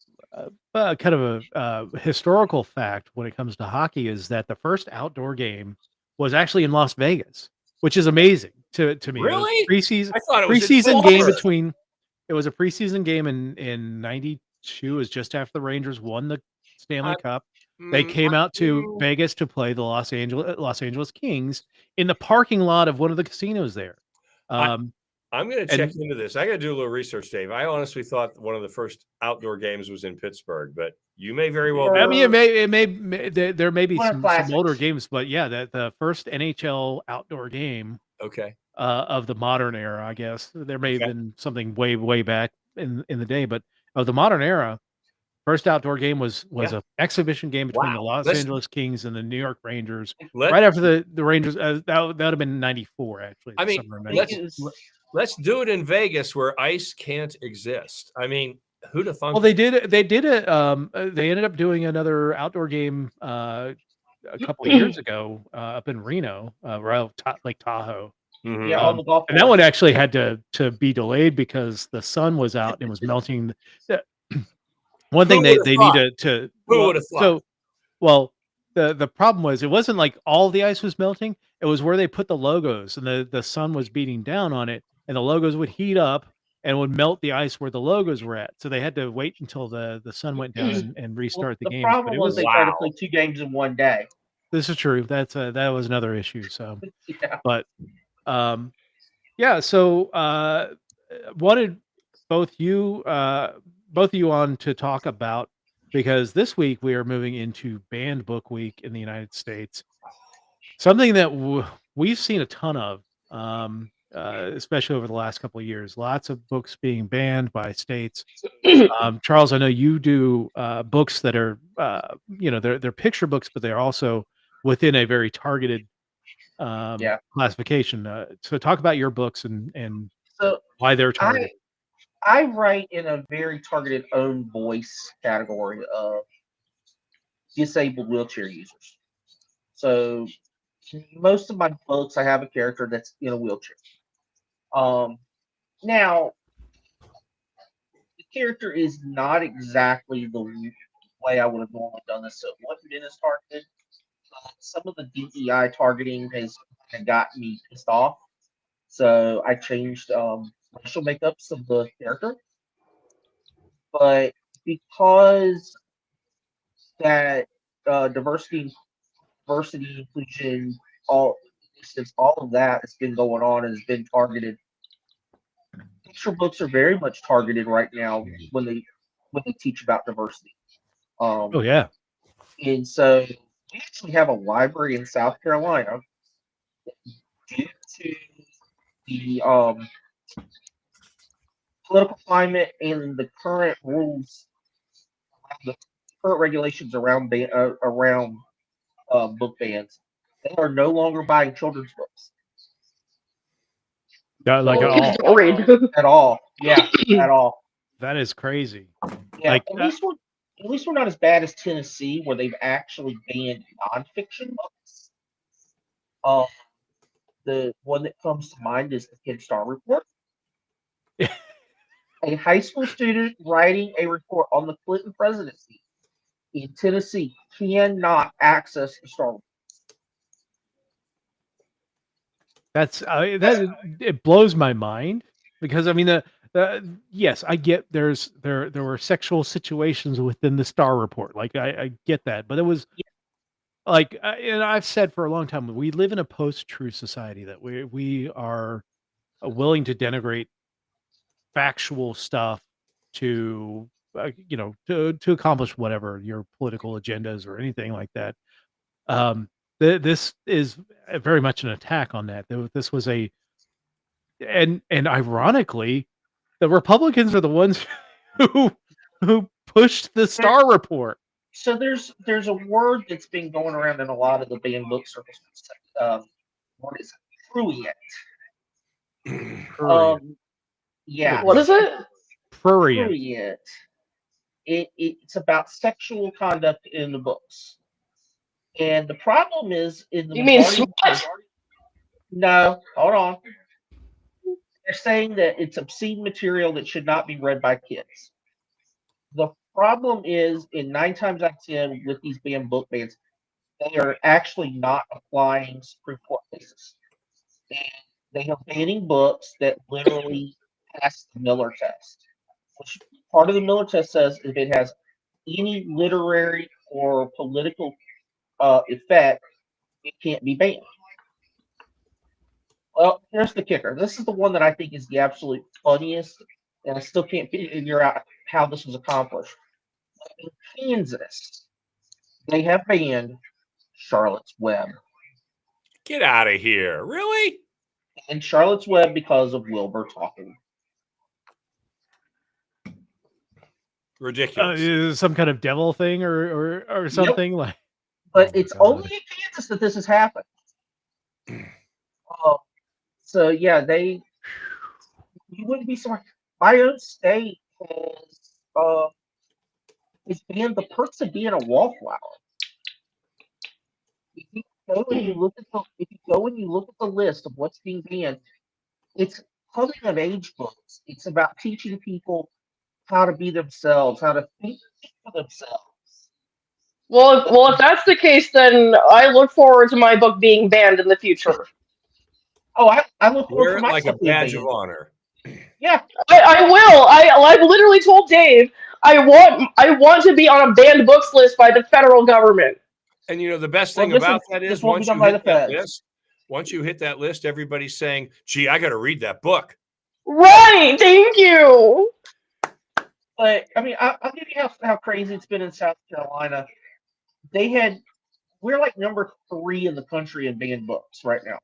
[SPEAKER 2] kind of a historical fact when it comes to hockey is that the first outdoor game was actually in Las Vegas, which is amazing to me.
[SPEAKER 3] Really?
[SPEAKER 2] Preseason
[SPEAKER 3] I thought it was
[SPEAKER 2] preseason game
[SPEAKER 3] Florida.
[SPEAKER 2] between. It was a preseason game in '92. It was just after the Rangers won the Stanley Cup. They came out to Vegas to play the Los Angeles Kings in the parking lot of one of the casinos there.
[SPEAKER 3] I'm going to check into this. I got to do a little research, Dave. I honestly thought one of the first outdoor games was in Pittsburgh, but you may very well.
[SPEAKER 2] I mean, there may be
[SPEAKER 4] One of
[SPEAKER 2] some
[SPEAKER 4] classics.
[SPEAKER 2] older games, but yeah, the first NHL outdoor game
[SPEAKER 3] Okay.
[SPEAKER 2] of the modern era, I guess there may have been something way back in the day, but of the modern era, first outdoor game was an exhibition game between the Los Angeles Kings and the New York Rangers. Right after the Rangers, that would have been '94 actually.
[SPEAKER 3] I mean, let's do it in Vegas where ice can't exist. I mean, who'd have thought?
[SPEAKER 2] Well, they did it. They ended up doing another outdoor game a couple of years ago up in Reno, around Lake Tahoe.
[SPEAKER 3] Mhm.
[SPEAKER 4] Yeah, on the golf
[SPEAKER 2] And that one actually had to be delayed because the sun was out and was melting. One thing they need to
[SPEAKER 3] Who would have thought?
[SPEAKER 2] The problem was it wasn't like all the ice was melting. It was where they put the logos and the sun was beating down on it, and the logos would heat up and would melt the ice where the logos were at. So they had to wait until the sun went down and restart the game.
[SPEAKER 4] The problem was they tried to play 2 games in one day.
[SPEAKER 2] This is true. That was another issue. So,
[SPEAKER 4] Yeah.
[SPEAKER 2] but yeah. So wanted both of you on to talk about, because this week we are moving into Banned Book Week in the United States, something that we've seen a ton of especially over the last couple of years. Lots of books being banned by states. Charles, I know you do books that are, they're picture books, but they're also within a very targeted classification. So talk about your books and
[SPEAKER 4] So
[SPEAKER 2] why they're targeted.
[SPEAKER 4] I write in a very targeted own voice category of disabled wheelchair users. So most of my books, I have a character that's in a wheelchair. Now, the character is not exactly the way I would have normally done this. So it wasn't been as targeted. Some of the DEI targeting has kind of got me pissed off. So I changed racial makeups of the character. But because that diversity, inclusion, since all of that has been going on and has been targeted, picture books are very much targeted right now when they teach about diversity.
[SPEAKER 2] Oh yeah.
[SPEAKER 4] And so we actually have a library in South Carolina due to the political climate and the current rules, the current regulations around book bans. They are no longer buying children's books.
[SPEAKER 2] Like at
[SPEAKER 5] Kids
[SPEAKER 2] all.
[SPEAKER 5] don't read.
[SPEAKER 4] At all. Yeah, at all.
[SPEAKER 2] That is crazy.
[SPEAKER 4] Yeah,
[SPEAKER 2] Like,
[SPEAKER 4] at least we're not as bad as Tennessee, where they've actually banned nonfiction books. The one that comes to mind is the Kid Star Report. A high school student writing a report on the Clinton presidency in Tennessee cannot access the Star Report.
[SPEAKER 2] That's it blows my mind because I mean yes, I get there were sexual situations within the Star Report. Like I get that, but it was like and I've said for a long time we live in a post-truth society that we are willing to denigrate factual stuff to to accomplish whatever your political agendas or anything like that. This is very much an attack on that. This was and ironically, the Republicans are the ones who pushed the Star Report.
[SPEAKER 4] So there's a word that's been going around in a lot of the banned book circles. What is it? Prurient. Yeah.
[SPEAKER 5] What is it?
[SPEAKER 2] Prurient.
[SPEAKER 4] It's about sexual conduct in the books. And the problem is in the
[SPEAKER 5] You mean
[SPEAKER 4] No, hold on. They're saying that it's obscene material that should not be read by kids. The problem is, in 9 times out of 10 with these banned book bans, they are actually not applying Supreme Court cases. And they are banning books that literally pass the Miller test. Which part of the Miller test says if it has any literary or political effect, it can't be banned. Well, here's the kicker. This is the one that I think is the absolute funniest, and I still can't figure out how this was accomplished. In Kansas, they have banned Charlotte's Web.
[SPEAKER 3] Get out of here. Really?
[SPEAKER 4] And Charlotte's Web because of Wilbur talking.
[SPEAKER 3] Ridiculous.
[SPEAKER 2] Some kind of devil thing or something like.
[SPEAKER 4] But it's only in Kansas that this has happened. So yeah, you wouldn't be surprised. My own state has banned the perks of being a wallflower. If you go and you look at the list of what's being banned, it's coming of age books. It's about teaching people how to be themselves, how to think for themselves.
[SPEAKER 5] Well, if that's the case, then I look forward to my book being banned in the future.
[SPEAKER 4] Oh, I look forward
[SPEAKER 3] Wear
[SPEAKER 4] to
[SPEAKER 3] it
[SPEAKER 4] my
[SPEAKER 3] like a
[SPEAKER 4] stuff being
[SPEAKER 3] badge
[SPEAKER 4] banned.
[SPEAKER 3] of honor.
[SPEAKER 4] Yeah,
[SPEAKER 5] I will. I've literally told Dave I want to be on a banned books list by the federal government.
[SPEAKER 3] And you know the best thing about that is once you hit that list, everybody's saying, "Gee, I got to read that book."
[SPEAKER 5] Right. Thank you.
[SPEAKER 4] But I mean, I'll give you how crazy it's been in South Carolina. We're like number 3 in the country in banned books right now.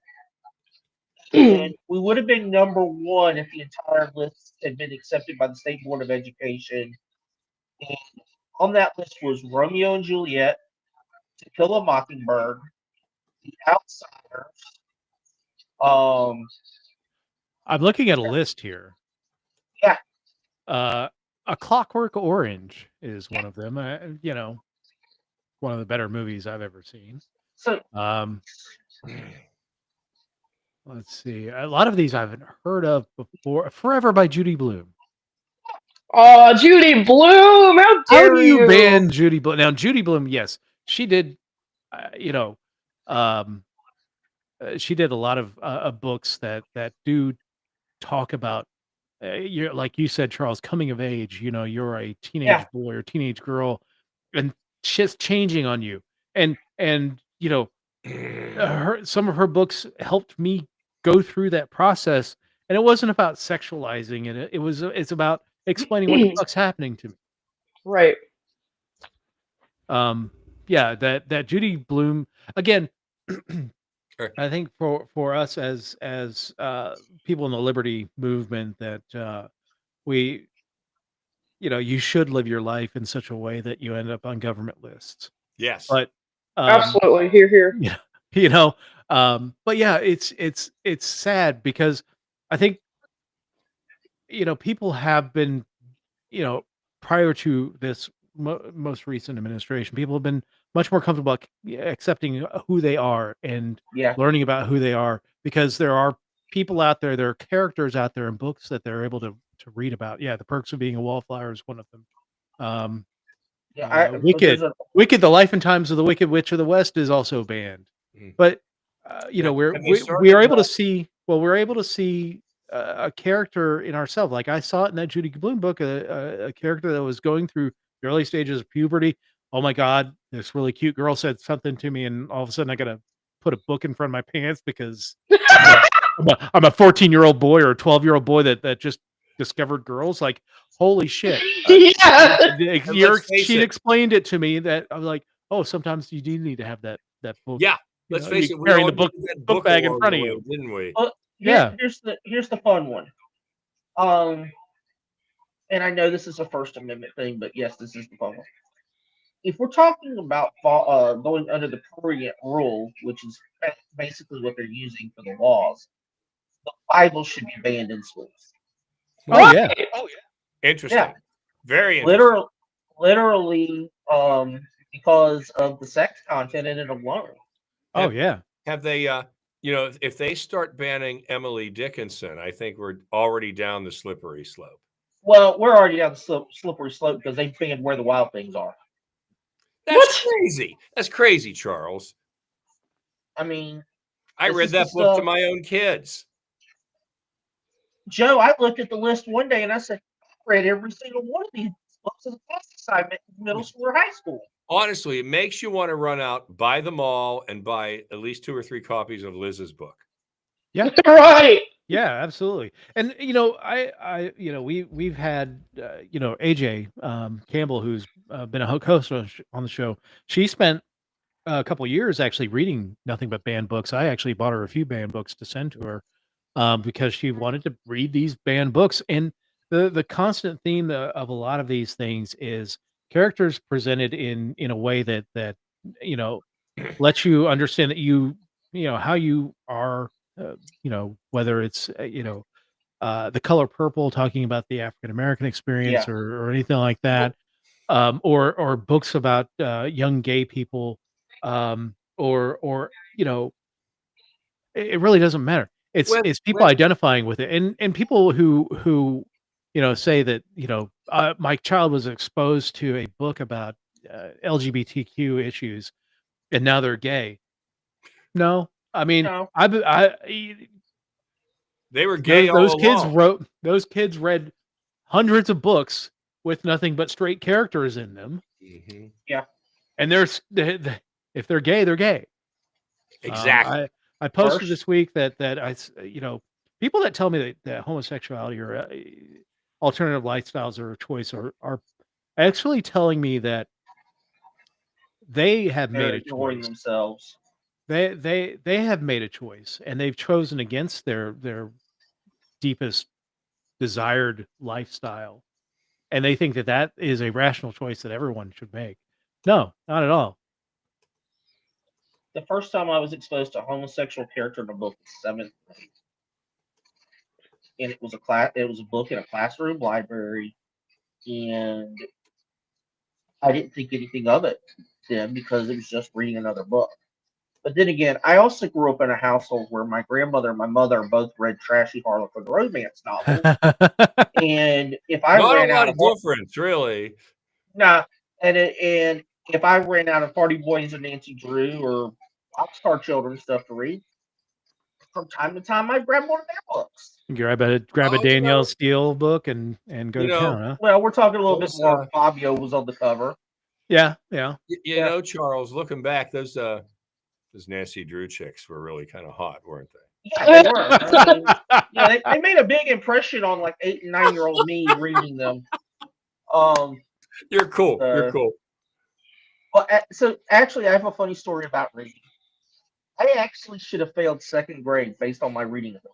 [SPEAKER 4] And we would have been number one if the entire list had been accepted by the State Board of Education. And on that list was Romeo and Juliet, To Kill a Mockingbird, The Outsiders.
[SPEAKER 2] I'm looking at a list here.
[SPEAKER 4] Yeah.
[SPEAKER 2] A Clockwork Orange is one of them. One of the better movies I've ever seen.
[SPEAKER 4] So
[SPEAKER 2] let's see. A lot of these I haven't heard of before. Forever by Judy Blume.
[SPEAKER 5] Oh, Judy Blume! How dare
[SPEAKER 2] How do you ban Judy Blume? Now, Judy Blume, yes, she did. She did a lot of books that do talk about. You're like you said, Charles, coming of age. You're a teenage
[SPEAKER 4] Yeah.
[SPEAKER 2] boy or teenage girl, and shit's changing on you. And some of her books helped me go through that process, and it wasn't about sexualizing it. It's about explaining what the fuck's happening to me.
[SPEAKER 5] Right.
[SPEAKER 2] Yeah, that Judy Blume again.
[SPEAKER 3] Sure.
[SPEAKER 2] I think for us as people in the liberty movement that you should live your life in such a way that you end up on government lists.
[SPEAKER 3] Yes.
[SPEAKER 2] But
[SPEAKER 5] Absolutely. Here.
[SPEAKER 2] but yeah, it's sad because I think people have been prior to this most recent administration, people have been much more comfortable accepting who they are and
[SPEAKER 4] yeah,
[SPEAKER 2] learning about who they are, because there are people out there, there are characters out there in books that they're able to read about. Yeah, The Perks of Being a Wallflower is one of them. Wicked, The Life and Times of the Wicked Witch of the West is also banned. But we are able to see. Well, we're able to see a character in ourselves. Like I saw it in that Judy Blume book, a character that was going through the early stages of puberty. Oh my God, this really cute girl said something to me, and all of a sudden I got to put a book in front of my pants because I'm a 14-year-old boy or a 12-year-old boy that just discovered girls. Like, holy shit.
[SPEAKER 5] Yeah.
[SPEAKER 2] She explained it to me that I was like, oh, sometimes you do need to have that book.
[SPEAKER 3] Yeah. Let's face it, we
[SPEAKER 2] carrying
[SPEAKER 3] all
[SPEAKER 2] the
[SPEAKER 3] did
[SPEAKER 2] book bag in
[SPEAKER 3] along
[SPEAKER 2] front
[SPEAKER 3] the
[SPEAKER 2] of
[SPEAKER 3] way,
[SPEAKER 2] you.
[SPEAKER 3] didn't we?
[SPEAKER 4] Here's the fun one. And I know this is a First Amendment thing, but yes, this is the fun one. If we're talking about going under the Prurient Rule, which is basically what they're using for the laws, the Bible should be banned in schools.
[SPEAKER 2] Oh yeah.
[SPEAKER 3] Interesting.
[SPEAKER 4] Yeah.
[SPEAKER 3] Very interesting.
[SPEAKER 4] Literally, because of the sex content in it alone.
[SPEAKER 2] Oh yeah.
[SPEAKER 3] Have they? If they start banning Emily Dickinson, I think we're already down the slippery slope.
[SPEAKER 4] Well, we're already down the slippery slope because they banned Where the Wild Things Are.
[SPEAKER 3] That's crazy. That's crazy, Charles.
[SPEAKER 4] I mean,
[SPEAKER 3] I read that book to my own kids.
[SPEAKER 4] Joe, I looked at the list one day and I said, I read every single one of these books as a class assignment in middle school or high school.
[SPEAKER 3] Honestly, it makes you want to run out, buy them all, and buy at least 2 or 3 copies of Liz's book.
[SPEAKER 2] Yeah.
[SPEAKER 5] Right.
[SPEAKER 2] Yeah, absolutely. And we've had AJ Campbell, who's been a host on the show. She spent a couple years actually reading nothing but banned books. I actually bought her a few banned books to send to her because she wanted to read these banned books. And the constant theme of a lot of these things is characters presented in a way that lets you understand that how you are. Whether it's The Color Purple, talking about the African American experience, or anything like that, or books about young gay people, or it really doesn't matter. It's people identifying with it, and people who say that my child was exposed to a book about LGBTQ issues, and now they're gay. No. I mean,
[SPEAKER 4] No.
[SPEAKER 3] They were gay.
[SPEAKER 2] Those kids read hundreds of books with nothing but straight characters in them.
[SPEAKER 3] Mm-hmm.
[SPEAKER 4] Yeah,
[SPEAKER 2] and if they're gay, they're gay.
[SPEAKER 3] Exactly.
[SPEAKER 2] I posted this week that I people that tell me that homosexuality or alternative lifestyles are a choice are actually telling me that they have made a choice
[SPEAKER 4] themselves.
[SPEAKER 2] they have made a choice, and they've chosen against their deepest desired lifestyle, and they think that that is a rational choice that everyone should make. No, not at all.
[SPEAKER 4] The first time I was exposed to a homosexual character in a book was seventh grade, and it was a class. It was a book in a classroom library, and I didn't think anything of it then because it was just reading another book. But then again, I also grew up in a household where my grandmother and my mother both read trashy Harlequin romance novels, and if I
[SPEAKER 3] Not a
[SPEAKER 4] ran
[SPEAKER 3] lot
[SPEAKER 4] out
[SPEAKER 3] of
[SPEAKER 4] of
[SPEAKER 3] difference, really.
[SPEAKER 4] nah, and if I ran out of Hardy Boys and Nancy Drew or Rockstar Children stuff to read, from time to time I grab one of their books.
[SPEAKER 2] grab a
[SPEAKER 3] Oh,
[SPEAKER 2] Danielle Steele book and go
[SPEAKER 3] you
[SPEAKER 2] to
[SPEAKER 3] know,
[SPEAKER 2] town, huh?
[SPEAKER 4] Well, we're talking a little bit
[SPEAKER 3] those,
[SPEAKER 4] more. Fabio was on the cover.
[SPEAKER 2] Yeah.
[SPEAKER 3] you
[SPEAKER 4] Yeah.
[SPEAKER 3] know, Charles, looking back, those Nancy Drew chicks were really kind of hot, weren't they?
[SPEAKER 4] Yeah, they were. I mean, yeah, they made a big impression on like 8 and 9-year-old me reading them.
[SPEAKER 3] You're cool. You're cool.
[SPEAKER 4] Well, so actually, I have a funny story about reading. I actually should have failed second grade based on my reading ability.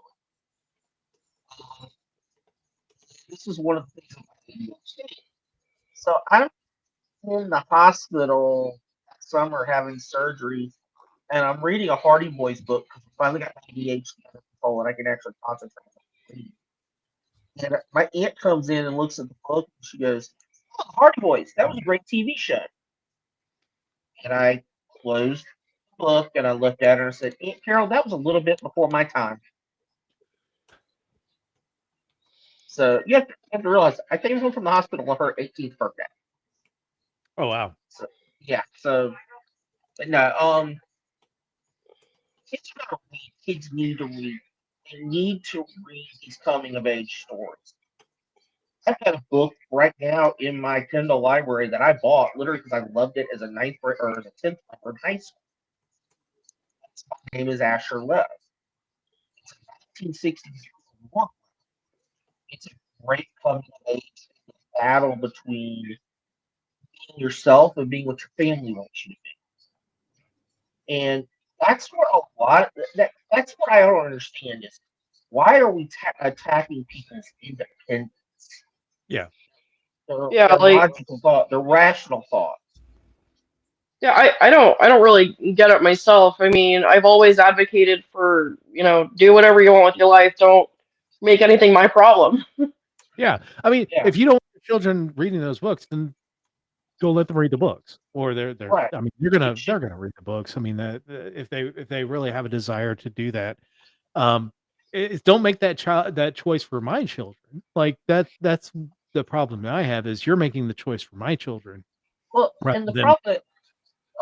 [SPEAKER 4] This is one of the things about ADHD. So I'm in the hospital that summer having surgery, and I'm reading a Hardy Boys book because we finally got my ADHD under control and I can actually concentrate on reading. And my aunt comes in and looks at the book and she goes, "Oh, Hardy Boys, that was a great TV show." And I closed the book and I looked at her and said, "Aunt Carol, that was a little bit before my time." So you have to realize I came home from the hospital on her 18th birthday.
[SPEAKER 2] Oh wow.
[SPEAKER 4] So yeah, so but no, kids gotta read. Kids need to read. They need to read these coming of age stories. I've got a book right now in my Kindle library that I bought literally because I loved it as a ninth grade or as a 10th grader in high school. My name is Asher Lev. It's a 1960s book. It's a great coming of age battle between being yourself and being what your family wants you to be. And that's where a lot of that's what I don't understand is why are we attacking people's independence?
[SPEAKER 2] Yeah.
[SPEAKER 5] Yeah,
[SPEAKER 4] Their
[SPEAKER 5] like
[SPEAKER 4] logical thought, their rational thought.
[SPEAKER 5] yeah, I don't really get it myself. I mean, I've always advocated for, do whatever you want with your life. Don't make anything my problem.
[SPEAKER 2] Yeah. I mean,
[SPEAKER 4] Yeah.
[SPEAKER 2] if you don't want your children reading those books, then don't let them read the books. Or they're
[SPEAKER 4] Right.
[SPEAKER 2] I mean, they're gonna read the books. I mean, that if they really have a desire to do that, don't make that choice for my children. Like that's the problem that I have is you're making the choice for my children.
[SPEAKER 4] Well,
[SPEAKER 2] rather
[SPEAKER 4] and the
[SPEAKER 2] than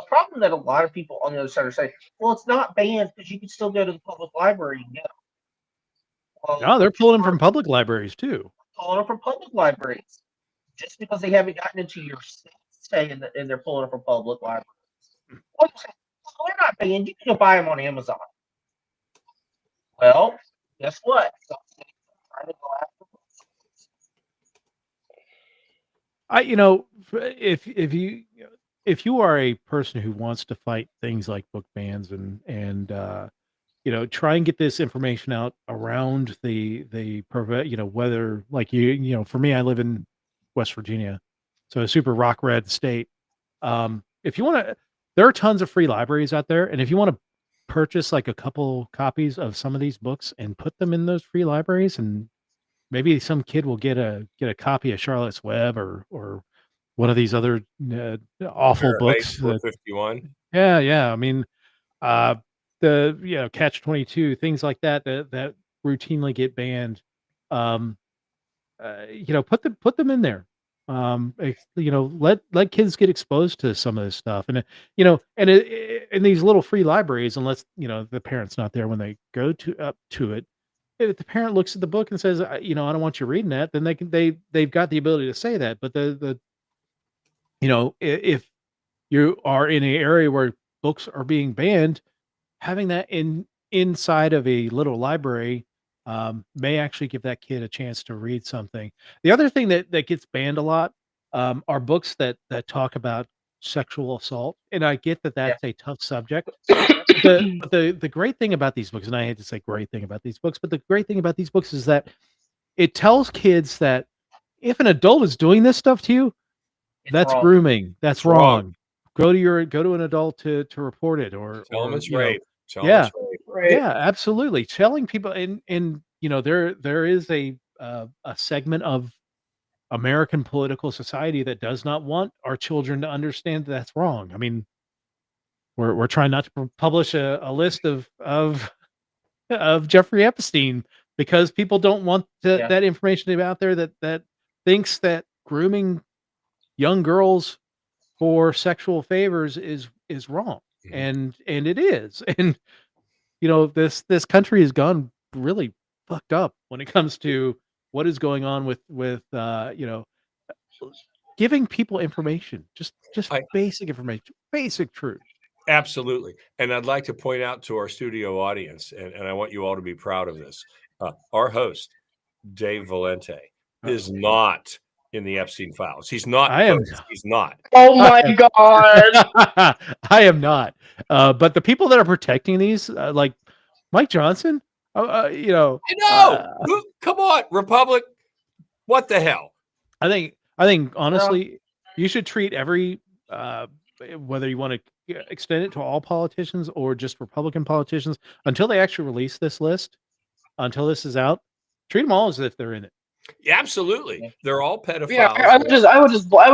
[SPEAKER 4] problem that a lot of people on the other side are saying, well, it's not banned because you can still go to the public library and get them. Well,
[SPEAKER 2] no, they're pulling them from public libraries too.
[SPEAKER 4] pulling them from public libraries just because they haven't gotten into your state and they're pulling them from public libraries. Well, they're not banned. You can go buy them on Amazon. Well, guess what? Some states are trying to go after them.
[SPEAKER 2] If you are a person who wants to fight things like book bans and try and get this information out around whether like for me, I live in West Virginia, so a super rock red state. If you want to, there are tons of free libraries out there, and if you want to purchase like a couple copies of some of these books and put them in those free libraries, and maybe some kid will get a copy of Charlotte's Web or one of these other awful books.
[SPEAKER 3] 51.
[SPEAKER 2] Yeah. I mean, the Catch 22 things like that routinely get banned. Put them in there. Let kids get exposed to some of this stuff, and in these little free libraries, unless the parent's not there when they go to it. If the parent looks at the book and says, I don't want you reading that, then they've got the ability to say that. But if you are in an area where books are being banned, having that inside of a little library may actually give that kid a chance to read something. The other thing that gets banned a lot are books that talk about sexual assault, and I get that
[SPEAKER 4] Yeah.
[SPEAKER 2] that's a tough subject. The great thing about these books, and I hate to say great thing about these books, but the great thing about these books is that it tells kids that if an adult is doing this stuff to you,
[SPEAKER 4] It's
[SPEAKER 2] that's
[SPEAKER 4] wrong.
[SPEAKER 2] grooming. That's
[SPEAKER 3] It's wrong.
[SPEAKER 2] wrong. Go to an adult to report it, or
[SPEAKER 3] Tell them it's
[SPEAKER 2] you know,
[SPEAKER 3] rape. Tell them
[SPEAKER 2] yeah,
[SPEAKER 3] it's rape.
[SPEAKER 5] Right.
[SPEAKER 2] yeah, absolutely. Telling people, and you know, there is a segment of American political society that does not want our children to understand that that's wrong. I mean, we're trying not to publish a list of Jeffrey Epstein because people don't want
[SPEAKER 4] Yeah.
[SPEAKER 2] that information to be out there that thinks that grooming young girls for sexual favors is wrong.
[SPEAKER 3] Mhm.
[SPEAKER 2] And it is. And you know, this country has gone really fucked up when it comes to what is going on with you know, giving people information, just
[SPEAKER 3] I-
[SPEAKER 2] basic information, basic truth.
[SPEAKER 3] Absolutely. And I'd like to point out to our studio audience, and I want you all to be proud of this. Our host, Dave Valente, is not in the Epstein files. He's not.
[SPEAKER 2] I am
[SPEAKER 3] folks.
[SPEAKER 2] not.
[SPEAKER 3] He's not.
[SPEAKER 5] Oh my god.
[SPEAKER 2] I am not. But the people that are protecting these, like Mike Johnson, you know,
[SPEAKER 3] I know. Come on, Republic. What the hell?
[SPEAKER 2] I think honestly, you should treat every whether you want to extend it to all politicians or just Republican politicians until they actually release this list, until this is out, treat them all as if they're in it.
[SPEAKER 3] Yeah, absolutely. They're all pedophiles.
[SPEAKER 5] Yeah, I would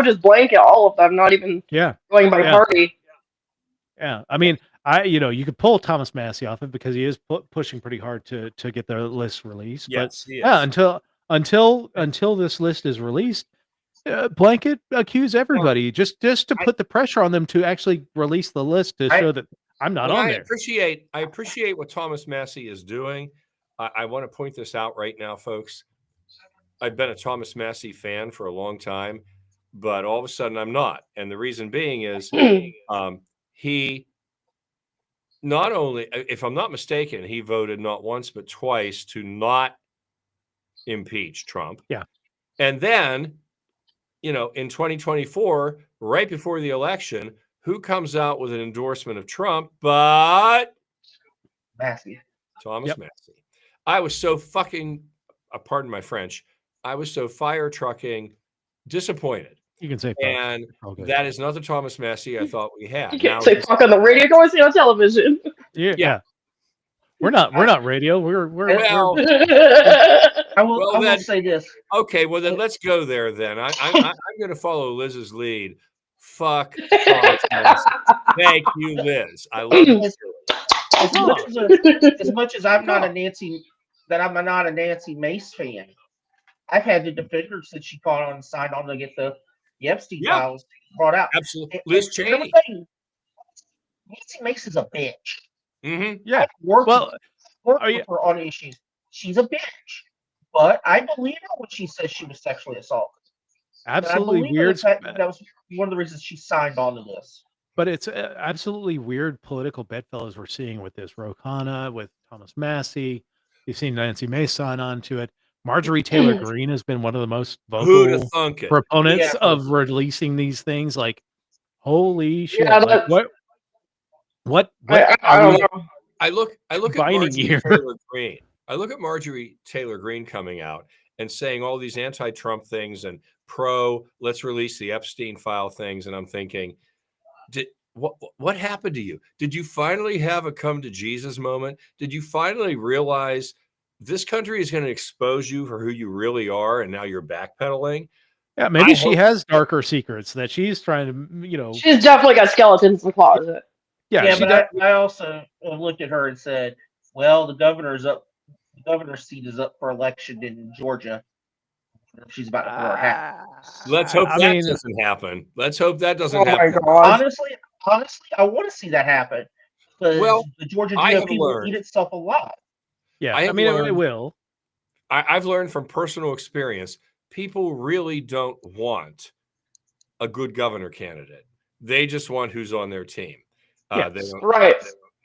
[SPEAKER 5] just blanket all of them, not even
[SPEAKER 2] Yeah,
[SPEAKER 5] going by
[SPEAKER 2] Yeah.
[SPEAKER 5] party.
[SPEAKER 2] yeah. I mean, you know, you could pull Thomas Massey off it because he is pushing pretty hard to get the list released.
[SPEAKER 3] Yes,
[SPEAKER 2] but
[SPEAKER 3] he is.
[SPEAKER 2] yeah, until this list is released, blanket accuse everybody just to put the pressure on them to actually release the list to show that I'm not on
[SPEAKER 3] I
[SPEAKER 2] there.
[SPEAKER 3] appreciate what Thomas Massey is doing. I want to point this out right now, folks. I've been a Thomas Massey fan for a long time, but all of a sudden I'm not. And the reason being is he not only, if I'm not mistaken, he voted not once but twice to not impeach Trump.
[SPEAKER 2] Yeah.
[SPEAKER 3] And then, you know, in 2024, right before the election, who comes out with an endorsement of Trump but
[SPEAKER 4] Massey.
[SPEAKER 3] Thomas
[SPEAKER 2] Yep.
[SPEAKER 3] Massey? I was so fucking, pardon my French, I was so fire trucking disappointed.
[SPEAKER 2] You can say fuck.
[SPEAKER 3] And
[SPEAKER 2] Okay.
[SPEAKER 3] that is not the Thomas Massey I thought we had.
[SPEAKER 5] You can't
[SPEAKER 3] Now,
[SPEAKER 5] say fuck on the radio, go and see it on television.
[SPEAKER 2] Yeah. We're not radio. We're
[SPEAKER 3] well,
[SPEAKER 4] I will
[SPEAKER 3] Well, then-
[SPEAKER 4] say this.
[SPEAKER 3] okay, well then let's go there then. I'm going to follow Liz's lead. Fuck Thomas Massey. Thank you, Liz. I love you.
[SPEAKER 4] As much as I'm not a Nancy Mace fan, I've had the defenders that she called on and signed on to get the Epstein
[SPEAKER 3] Yeah.
[SPEAKER 4] files brought out.
[SPEAKER 3] Absolutely.
[SPEAKER 4] And-
[SPEAKER 3] Liz
[SPEAKER 4] and another
[SPEAKER 3] Cheney.
[SPEAKER 4] thing, Nancy Mace is a bitch.
[SPEAKER 3] Mm-hmm.
[SPEAKER 2] yeah.
[SPEAKER 4] Worked
[SPEAKER 2] Well,
[SPEAKER 4] with
[SPEAKER 2] are you-
[SPEAKER 4] her on issues. She's a bitch, but I believe her when she says she was sexually assaulted. And I
[SPEAKER 2] absolutely
[SPEAKER 4] believe her
[SPEAKER 2] weird.
[SPEAKER 4] that was one of the reasons she signed on to this.
[SPEAKER 2] But it's absolutely weird political bedfellows we're seeing with this. Ro Khanna, with Thomas Massey. You've seen Nancy Mace sign on to it. Marjorie Taylor Greene has been one of the most
[SPEAKER 3] Who'd have
[SPEAKER 2] vocal
[SPEAKER 3] thunk it?
[SPEAKER 2] proponents
[SPEAKER 4] Yeah.
[SPEAKER 2] of releasing these things. Like, holy shit!
[SPEAKER 5] Yeah,
[SPEAKER 2] like,
[SPEAKER 5] that's-
[SPEAKER 2] what
[SPEAKER 5] I
[SPEAKER 2] are
[SPEAKER 5] don't
[SPEAKER 2] we-
[SPEAKER 5] know.
[SPEAKER 3] I look at
[SPEAKER 2] Combining
[SPEAKER 3] Marjorie
[SPEAKER 2] here.
[SPEAKER 3] Taylor Greene. I look at Marjorie Taylor Greene coming out and saying all these anti-Trump things and let's release the Epstein file things, and I'm thinking, what happened to you? Did you finally have a come to Jesus moment? Did you finally realize this country is going to expose you for who you really are, and now you're backpedaling?
[SPEAKER 2] Yeah, maybe
[SPEAKER 3] I
[SPEAKER 2] she
[SPEAKER 3] hope-
[SPEAKER 2] has darker secrets that she's trying to, you know.
[SPEAKER 5] She's definitely got skeletons in the closet.
[SPEAKER 2] Yeah, she
[SPEAKER 4] but I also looked at her and said, "Well, the governor's seat is up for election in Georgia. She's about to throw her hat."
[SPEAKER 3] Let's hope
[SPEAKER 2] I
[SPEAKER 3] that
[SPEAKER 2] mean-
[SPEAKER 3] doesn't happen. Let's hope that doesn't
[SPEAKER 5] Oh my
[SPEAKER 3] happen.
[SPEAKER 5] god.
[SPEAKER 4] Honestly, I want to see that happen because
[SPEAKER 3] Well,
[SPEAKER 4] the Georgia
[SPEAKER 3] I have
[SPEAKER 4] GOP will
[SPEAKER 3] learned-
[SPEAKER 4] eat itself alive.
[SPEAKER 2] Yeah,
[SPEAKER 3] I
[SPEAKER 2] I
[SPEAKER 3] have
[SPEAKER 2] mean, it
[SPEAKER 3] learned-
[SPEAKER 2] will.
[SPEAKER 3] I've learned from personal experience, people really don't want a good governor candidate. They just want who's on their team.
[SPEAKER 2] Yes.
[SPEAKER 3] They don't-
[SPEAKER 5] Right.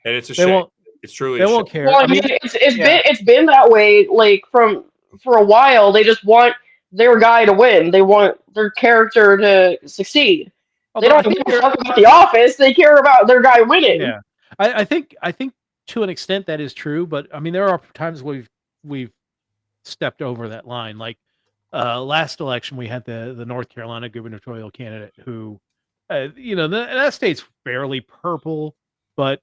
[SPEAKER 3] and it's a
[SPEAKER 2] They
[SPEAKER 3] shame.
[SPEAKER 2] won't.
[SPEAKER 3] It's truly
[SPEAKER 2] They
[SPEAKER 3] a
[SPEAKER 2] won't
[SPEAKER 3] shame.
[SPEAKER 2] care.
[SPEAKER 5] Well,
[SPEAKER 2] I mean,
[SPEAKER 5] it's been that way like for a while. They just want their guy to win. They want their character to succeed. They
[SPEAKER 2] Although I
[SPEAKER 5] don't give
[SPEAKER 2] think
[SPEAKER 5] a fuck about the office. They care about their guy winning.
[SPEAKER 2] yeah, I think to an extent that is true, but I mean there are times we've stepped over that line. Like last election, we had the North Carolina gubernatorial candidate who, that state's fairly purple, but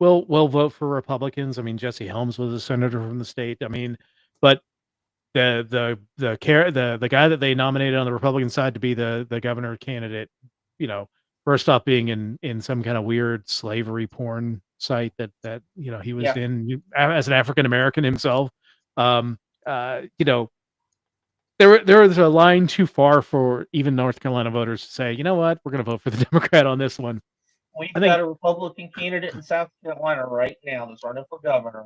[SPEAKER 2] will vote for Republicans. I mean, Jesse Helms was a senator from the state. I mean, but the guy that they nominated on the Republican side to be the governor candidate, first off being in some kind of weird slavery porn site that he was
[SPEAKER 4] Yeah.
[SPEAKER 2] in as an African American himself. Um, there was a line too far for even North Carolina voters to say, you know what, we're going to vote for the Democrat on this one.
[SPEAKER 4] We've
[SPEAKER 2] I think
[SPEAKER 4] got a Republican candidate in South Carolina right now that's running for governor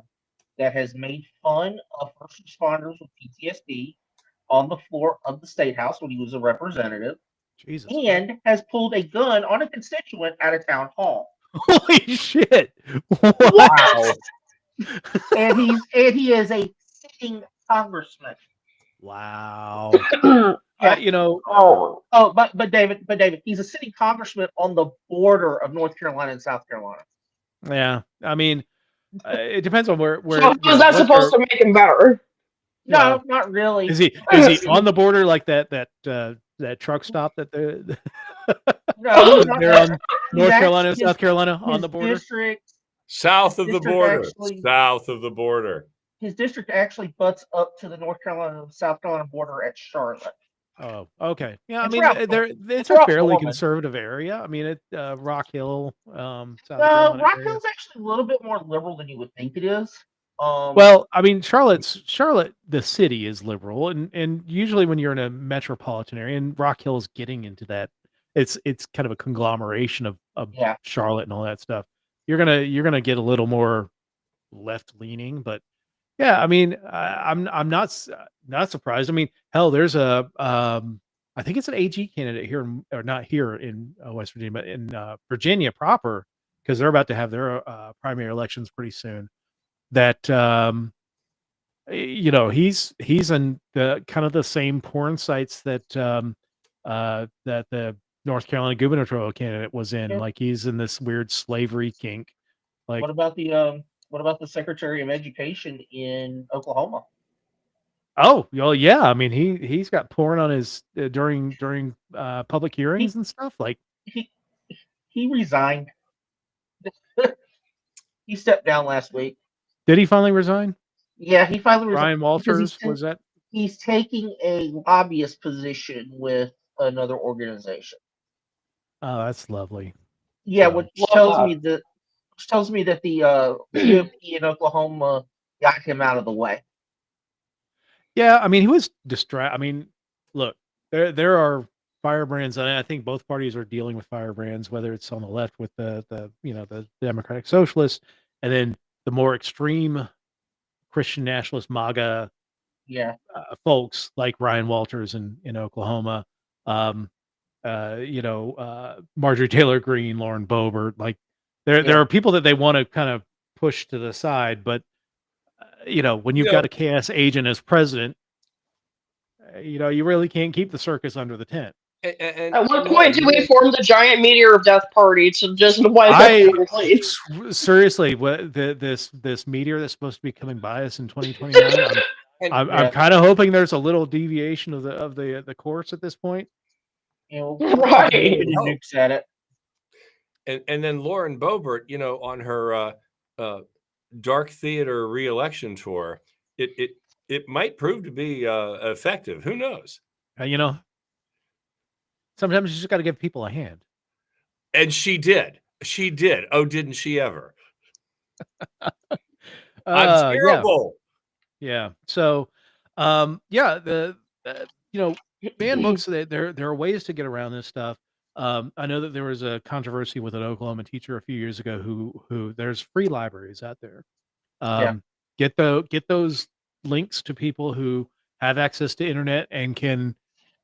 [SPEAKER 4] that has made fun of first responders with PTSD on the floor of the state house when he was a representative,
[SPEAKER 2] Jesus,
[SPEAKER 4] and has pulled a gun on a constituent at a town hall.
[SPEAKER 2] holy shit! What?
[SPEAKER 3] Wow.
[SPEAKER 4] And he is a sitting congressman.
[SPEAKER 2] Wow.
[SPEAKER 4] Yeah.
[SPEAKER 5] Oh,
[SPEAKER 4] But David, he's a sitting congressman on the border of North Carolina and South Carolina.
[SPEAKER 2] Yeah, I mean, it depends on where
[SPEAKER 5] so how's that supposed to make him better?
[SPEAKER 4] No,
[SPEAKER 2] Well,
[SPEAKER 4] not really.
[SPEAKER 2] is he on the border like that truck stop that they're
[SPEAKER 4] No, he's not.
[SPEAKER 2] they're on
[SPEAKER 4] He's
[SPEAKER 2] North Carolina,
[SPEAKER 4] actually-
[SPEAKER 2] South Carolina on
[SPEAKER 4] his
[SPEAKER 2] the border?
[SPEAKER 4] District,
[SPEAKER 3] South of the
[SPEAKER 4] District
[SPEAKER 3] border.
[SPEAKER 4] actually-
[SPEAKER 3] South of the border.
[SPEAKER 4] his district actually butts up to the North Carolina South Carolina border at Charlotte.
[SPEAKER 2] Oh, okay. Yeah, I
[SPEAKER 4] It's
[SPEAKER 2] mean,
[SPEAKER 4] rough.
[SPEAKER 2] it's
[SPEAKER 4] It's
[SPEAKER 2] a
[SPEAKER 4] rough
[SPEAKER 2] fairly
[SPEAKER 4] going.
[SPEAKER 2] conservative area. I mean, Rock Hill, South
[SPEAKER 4] No,
[SPEAKER 2] Carolina
[SPEAKER 4] Rock
[SPEAKER 2] area.
[SPEAKER 4] Hill's actually a little bit more liberal than you would think it is.
[SPEAKER 2] Well, I mean, Charlotte, the city is liberal, and usually when you're in a metropolitan area, and Rock Hill is getting into that, it's kind of a conglomeration of
[SPEAKER 4] Yeah.
[SPEAKER 2] Charlotte and all that stuff. You're gonna get a little more left leaning, but yeah, I mean, I'm not surprised. I mean, hell, there's I think it's an AG candidate here, or not here in West Virginia, but in Virginia proper, because they're about to have their primary elections pretty soon. That he's in the kind of the same porn sites that that the North Carolina gubernatorial candidate was in.
[SPEAKER 4] Yeah.
[SPEAKER 2] Like he's in this weird slavery kink. Like,
[SPEAKER 4] What about the Secretary of Education in Oklahoma?
[SPEAKER 2] oh, well, yeah. I mean, he's got porn on his during public hearings and stuff. Like,
[SPEAKER 4] He resigned. He stepped down last week.
[SPEAKER 2] did he finally resign?
[SPEAKER 4] Yeah, he finally resigned.
[SPEAKER 2] Ryan Walters was that?
[SPEAKER 4] He's taking a lobbyist position with another organization.
[SPEAKER 2] Oh, that's lovely.
[SPEAKER 4] Yeah,
[SPEAKER 2] So-
[SPEAKER 4] which
[SPEAKER 5] Love
[SPEAKER 4] tells
[SPEAKER 5] that.
[SPEAKER 4] me that the GOP in Oklahoma got him out of the way.
[SPEAKER 2] Yeah, I mean, he was I mean, look, there are firebrands, and I think both parties are dealing with firebrands, whether it's on the left with the Democratic Socialists, and then the more extreme Christian nationalist MAGA
[SPEAKER 4] Yeah,
[SPEAKER 2] folks like Ryan Walters in Oklahoma, Marjorie Taylor Greene, Lauren Boebert. Like there are people that they want to kind of push to the side, but when you've got a KS agent as president, you really can't keep the circus under the tent.
[SPEAKER 3] And
[SPEAKER 5] At what point do we form the giant meteor of death party to just wipe
[SPEAKER 2] I-
[SPEAKER 5] everyone, please?
[SPEAKER 2] Seriously, what this meteor that's supposed to be coming by us in 2029? I'm
[SPEAKER 4] Yeah.
[SPEAKER 2] kind of hoping there's a little deviation of the course at this point.
[SPEAKER 5] Right.
[SPEAKER 4] Nukes at it.
[SPEAKER 3] and then Lauren Boebert, on her dark theater re-election tour, it might prove to be effective. Who knows?
[SPEAKER 2] Sometimes you just got to give people a hand.
[SPEAKER 3] And she did. She did. Oh, didn't she ever? I'm terrible.
[SPEAKER 2] Yeah. So, the ban books. There are ways to get around this stuff. I know that there was a controversy with an Oklahoma teacher a few years ago who there's free libraries out there. Get those links to people who have access to internet and can,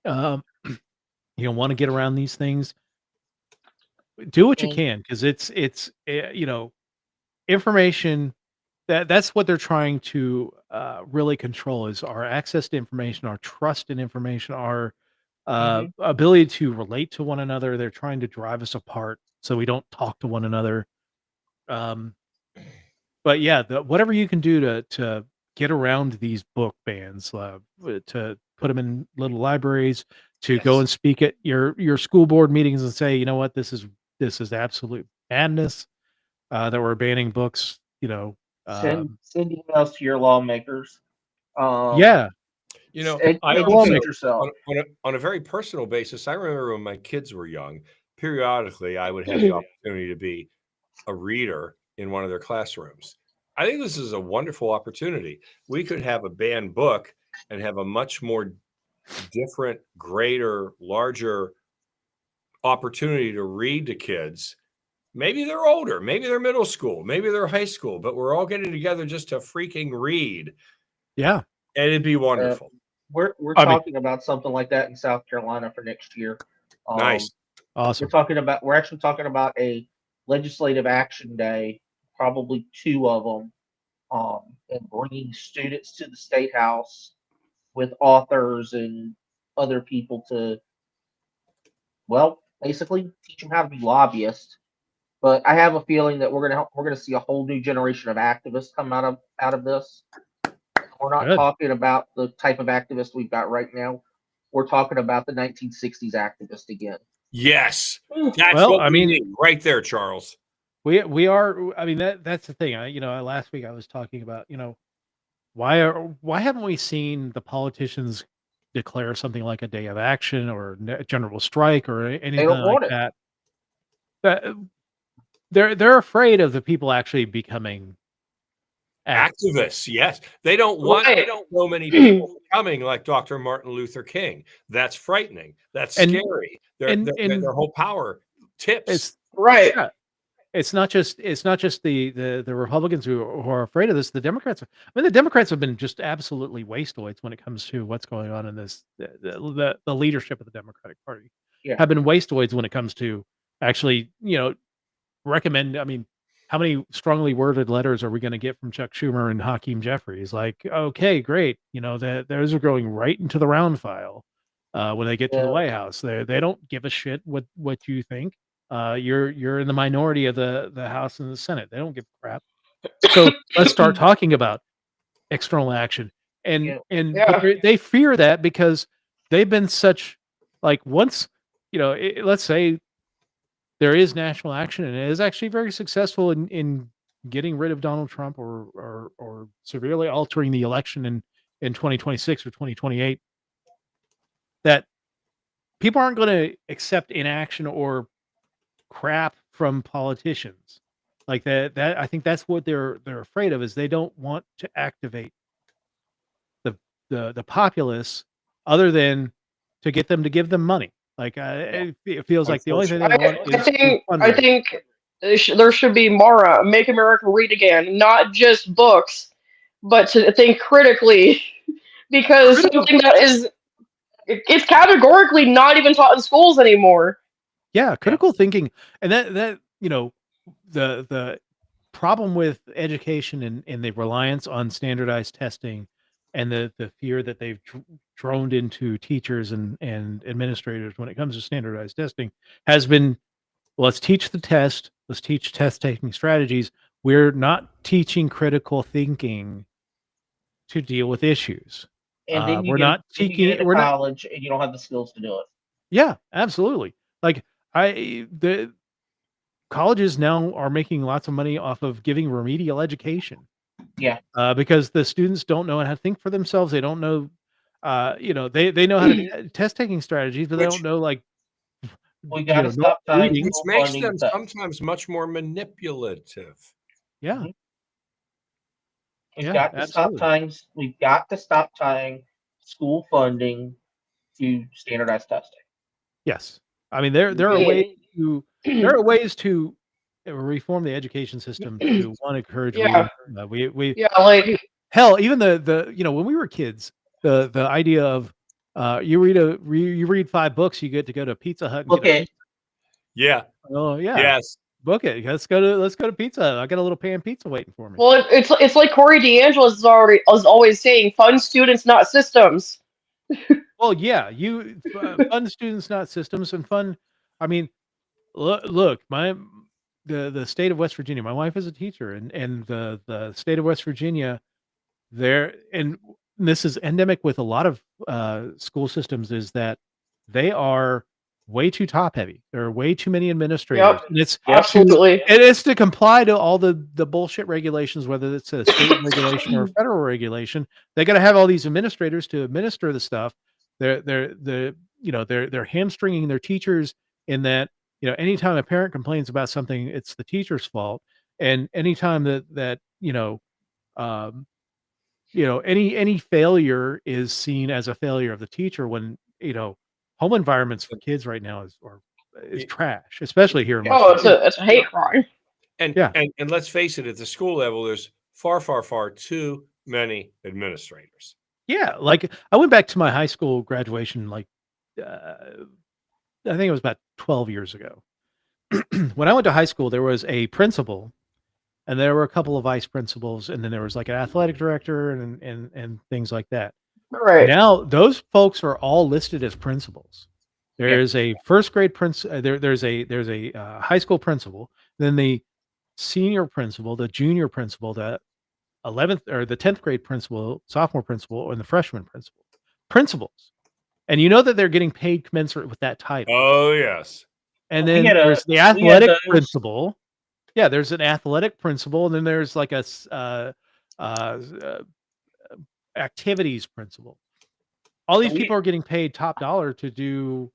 [SPEAKER 2] want to get around these things. Do what you can, because it's information. That's what they're trying to really control is our access to information, our trust in information, our ability to relate to one another. They're trying to drive us apart so we don't talk to one another. But yeah, whatever you can do to get around these book bans, to put them in little libraries, to go and speak at your school board meetings and say, you know what, this is absolute madness, that we're banning books.
[SPEAKER 4] Send emails to your lawmakers.
[SPEAKER 2] Yeah,
[SPEAKER 3] I
[SPEAKER 4] educate
[SPEAKER 3] also,
[SPEAKER 4] yourself.
[SPEAKER 3] on a very personal basis, I remember when my kids were young, periodically I would have the opportunity to be a reader in one of their classrooms. I think this is a wonderful opportunity. We could have a banned book and have a much more different, greater, larger opportunity to read to kids. Maybe they're older, maybe they're middle school, maybe they're high school, but we're all getting together just to freaking read.
[SPEAKER 2] Yeah.
[SPEAKER 3] And it'd be wonderful.
[SPEAKER 4] We're talking about something like that in South Carolina for next year.
[SPEAKER 3] Nice.
[SPEAKER 2] Awesome.
[SPEAKER 4] We're actually talking about a legislative action day, probably 2 of them, and bringing students to the State House with authors and other people to, well, basically teach them how to be lobbyists. But I have a feeling that we're gonna see a whole new generation of activists come out of this. We're not talking about the type of activist we've got right now. We're talking about the 1960s activist again.
[SPEAKER 3] Yes, that's what we need right there, Charles.
[SPEAKER 2] We are. I mean, that's the thing. Last week I was talking about, why haven't we seen the politicians declare something like a day of action or general strike or anything like that? They're afraid of the people actually becoming
[SPEAKER 3] activists. Yes, they don't want. They don't know many people becoming like Dr. Martin Luther King. That's frightening. That's scary. Their whole power tips.
[SPEAKER 2] It's
[SPEAKER 5] right.
[SPEAKER 2] Yeah. It's not just the Republicans who are afraid of this. The Democrats. The Democrats have been just absolutely wasteoids when it comes to what's going on in this. The leadership of the Democratic Party have been wasteoids when it comes to actually, recommend. I mean, how many strongly worded letters are we going to get from Chuck Schumer and Hakeem Jeffries? Like, okay, great. Those are going right into the round file when they get to the White House. They don't give a shit what you think. You're in the minority of the House and the Senate. They don't give a crap. So let's start talking about external action. But they fear that because they've been such, like, once, let's say there is national action and it is actually very successful in getting rid of Donald Trump or severely altering the election in 2026 or 2028, that people aren't going to accept inaction or crap from politicians like that. I think that's what they're afraid of, is they don't want to activate the populace other than to get them to give them money. Like, it feels like the only thing they want is
[SPEAKER 5] I think there should be more Make America Read Again, not just books, but to think critically, because something that it's categorically not even taught in schools anymore.
[SPEAKER 2] Yeah, critical thinking, and that the problem with education and the reliance on standardized testing and the fear that they've droned into teachers and administrators when it comes to standardized testing has been, let's teach the test, let's teach test taking strategies. We're not teaching critical thinking to deal with issues.
[SPEAKER 4] And then
[SPEAKER 2] we're not teaching
[SPEAKER 4] college and you don't have the skills to do it.
[SPEAKER 2] Yeah, absolutely. Like, the colleges now are making lots of money off of giving remedial education.
[SPEAKER 4] Yeah.
[SPEAKER 2] Because the students don't know how to think for themselves. They don't know, they know how to test taking strategies, but they don't know, like,
[SPEAKER 4] we got to stop time.
[SPEAKER 3] Which makes them sometimes much more manipulative.
[SPEAKER 2] Yeah.
[SPEAKER 4] We've got to stop times. We've got to stop tying school funding to standardized testing.
[SPEAKER 2] Yes. I mean, there are ways to reform the education system to encourage reading. Hell, even the when we were kids, the idea of you read 5 books, you get to go to Pizza Hut and get a pizza.
[SPEAKER 3] Yeah.
[SPEAKER 2] Oh yeah.
[SPEAKER 3] Yes.
[SPEAKER 2] Book it. Let's go to Pizza Hut. I got a little pan pizza waiting for me.
[SPEAKER 5] Well, it's like Corey DeAngelis is always saying, fund students, not systems.
[SPEAKER 2] Well, yeah, you fund students, not systems, and fund. I mean, look, the state of West Virginia. My wife is a teacher, and the state of West Virginia. There, and this is endemic with a lot of school systems, is that they are way too top heavy. There are way too many administrators,
[SPEAKER 5] Yep.
[SPEAKER 2] and it's
[SPEAKER 5] Absolutely.
[SPEAKER 2] to comply to all the bullshit regulations, whether it's a state regulation or a federal regulation. They got to have all these administrators to administer the stuff. They're hamstringing their teachers in that, anytime a parent complains about something, it's the teacher's fault, and anytime um, any failure is seen as a failure of the teacher, when home environments for kids right now is
[SPEAKER 3] Y-
[SPEAKER 2] trash, especially here in West
[SPEAKER 5] Oh,
[SPEAKER 2] Virginia.
[SPEAKER 5] it's a hate crime.
[SPEAKER 3] And,
[SPEAKER 2] Yeah.
[SPEAKER 3] and let's face it, at the school level, there's far, far, far too many administrators.
[SPEAKER 2] Yeah, like I went back to my high school graduation, like I think it was about 12 years ago. When I went to high school, there was a principal, and there were a couple of vice principals, and then there was like an athletic director and things like that.
[SPEAKER 5] Right.
[SPEAKER 2] Now those folks are all listed as principals.
[SPEAKER 3] Yeah.
[SPEAKER 2] There's a first grade there's a high school principal, then the senior principal, the junior principal, the 11th or the 10th grade principal, sophomore principal, and the freshman principals. And you know that they're getting paid commensurate with that title.
[SPEAKER 3] Oh, yes.
[SPEAKER 2] And
[SPEAKER 4] We
[SPEAKER 2] then
[SPEAKER 4] had
[SPEAKER 2] there's the
[SPEAKER 4] we had
[SPEAKER 2] athletic
[SPEAKER 4] those.
[SPEAKER 2] principal. Yeah, there's an athletic principal, and then there's like a activities principal. All these people are getting paid top dollar to do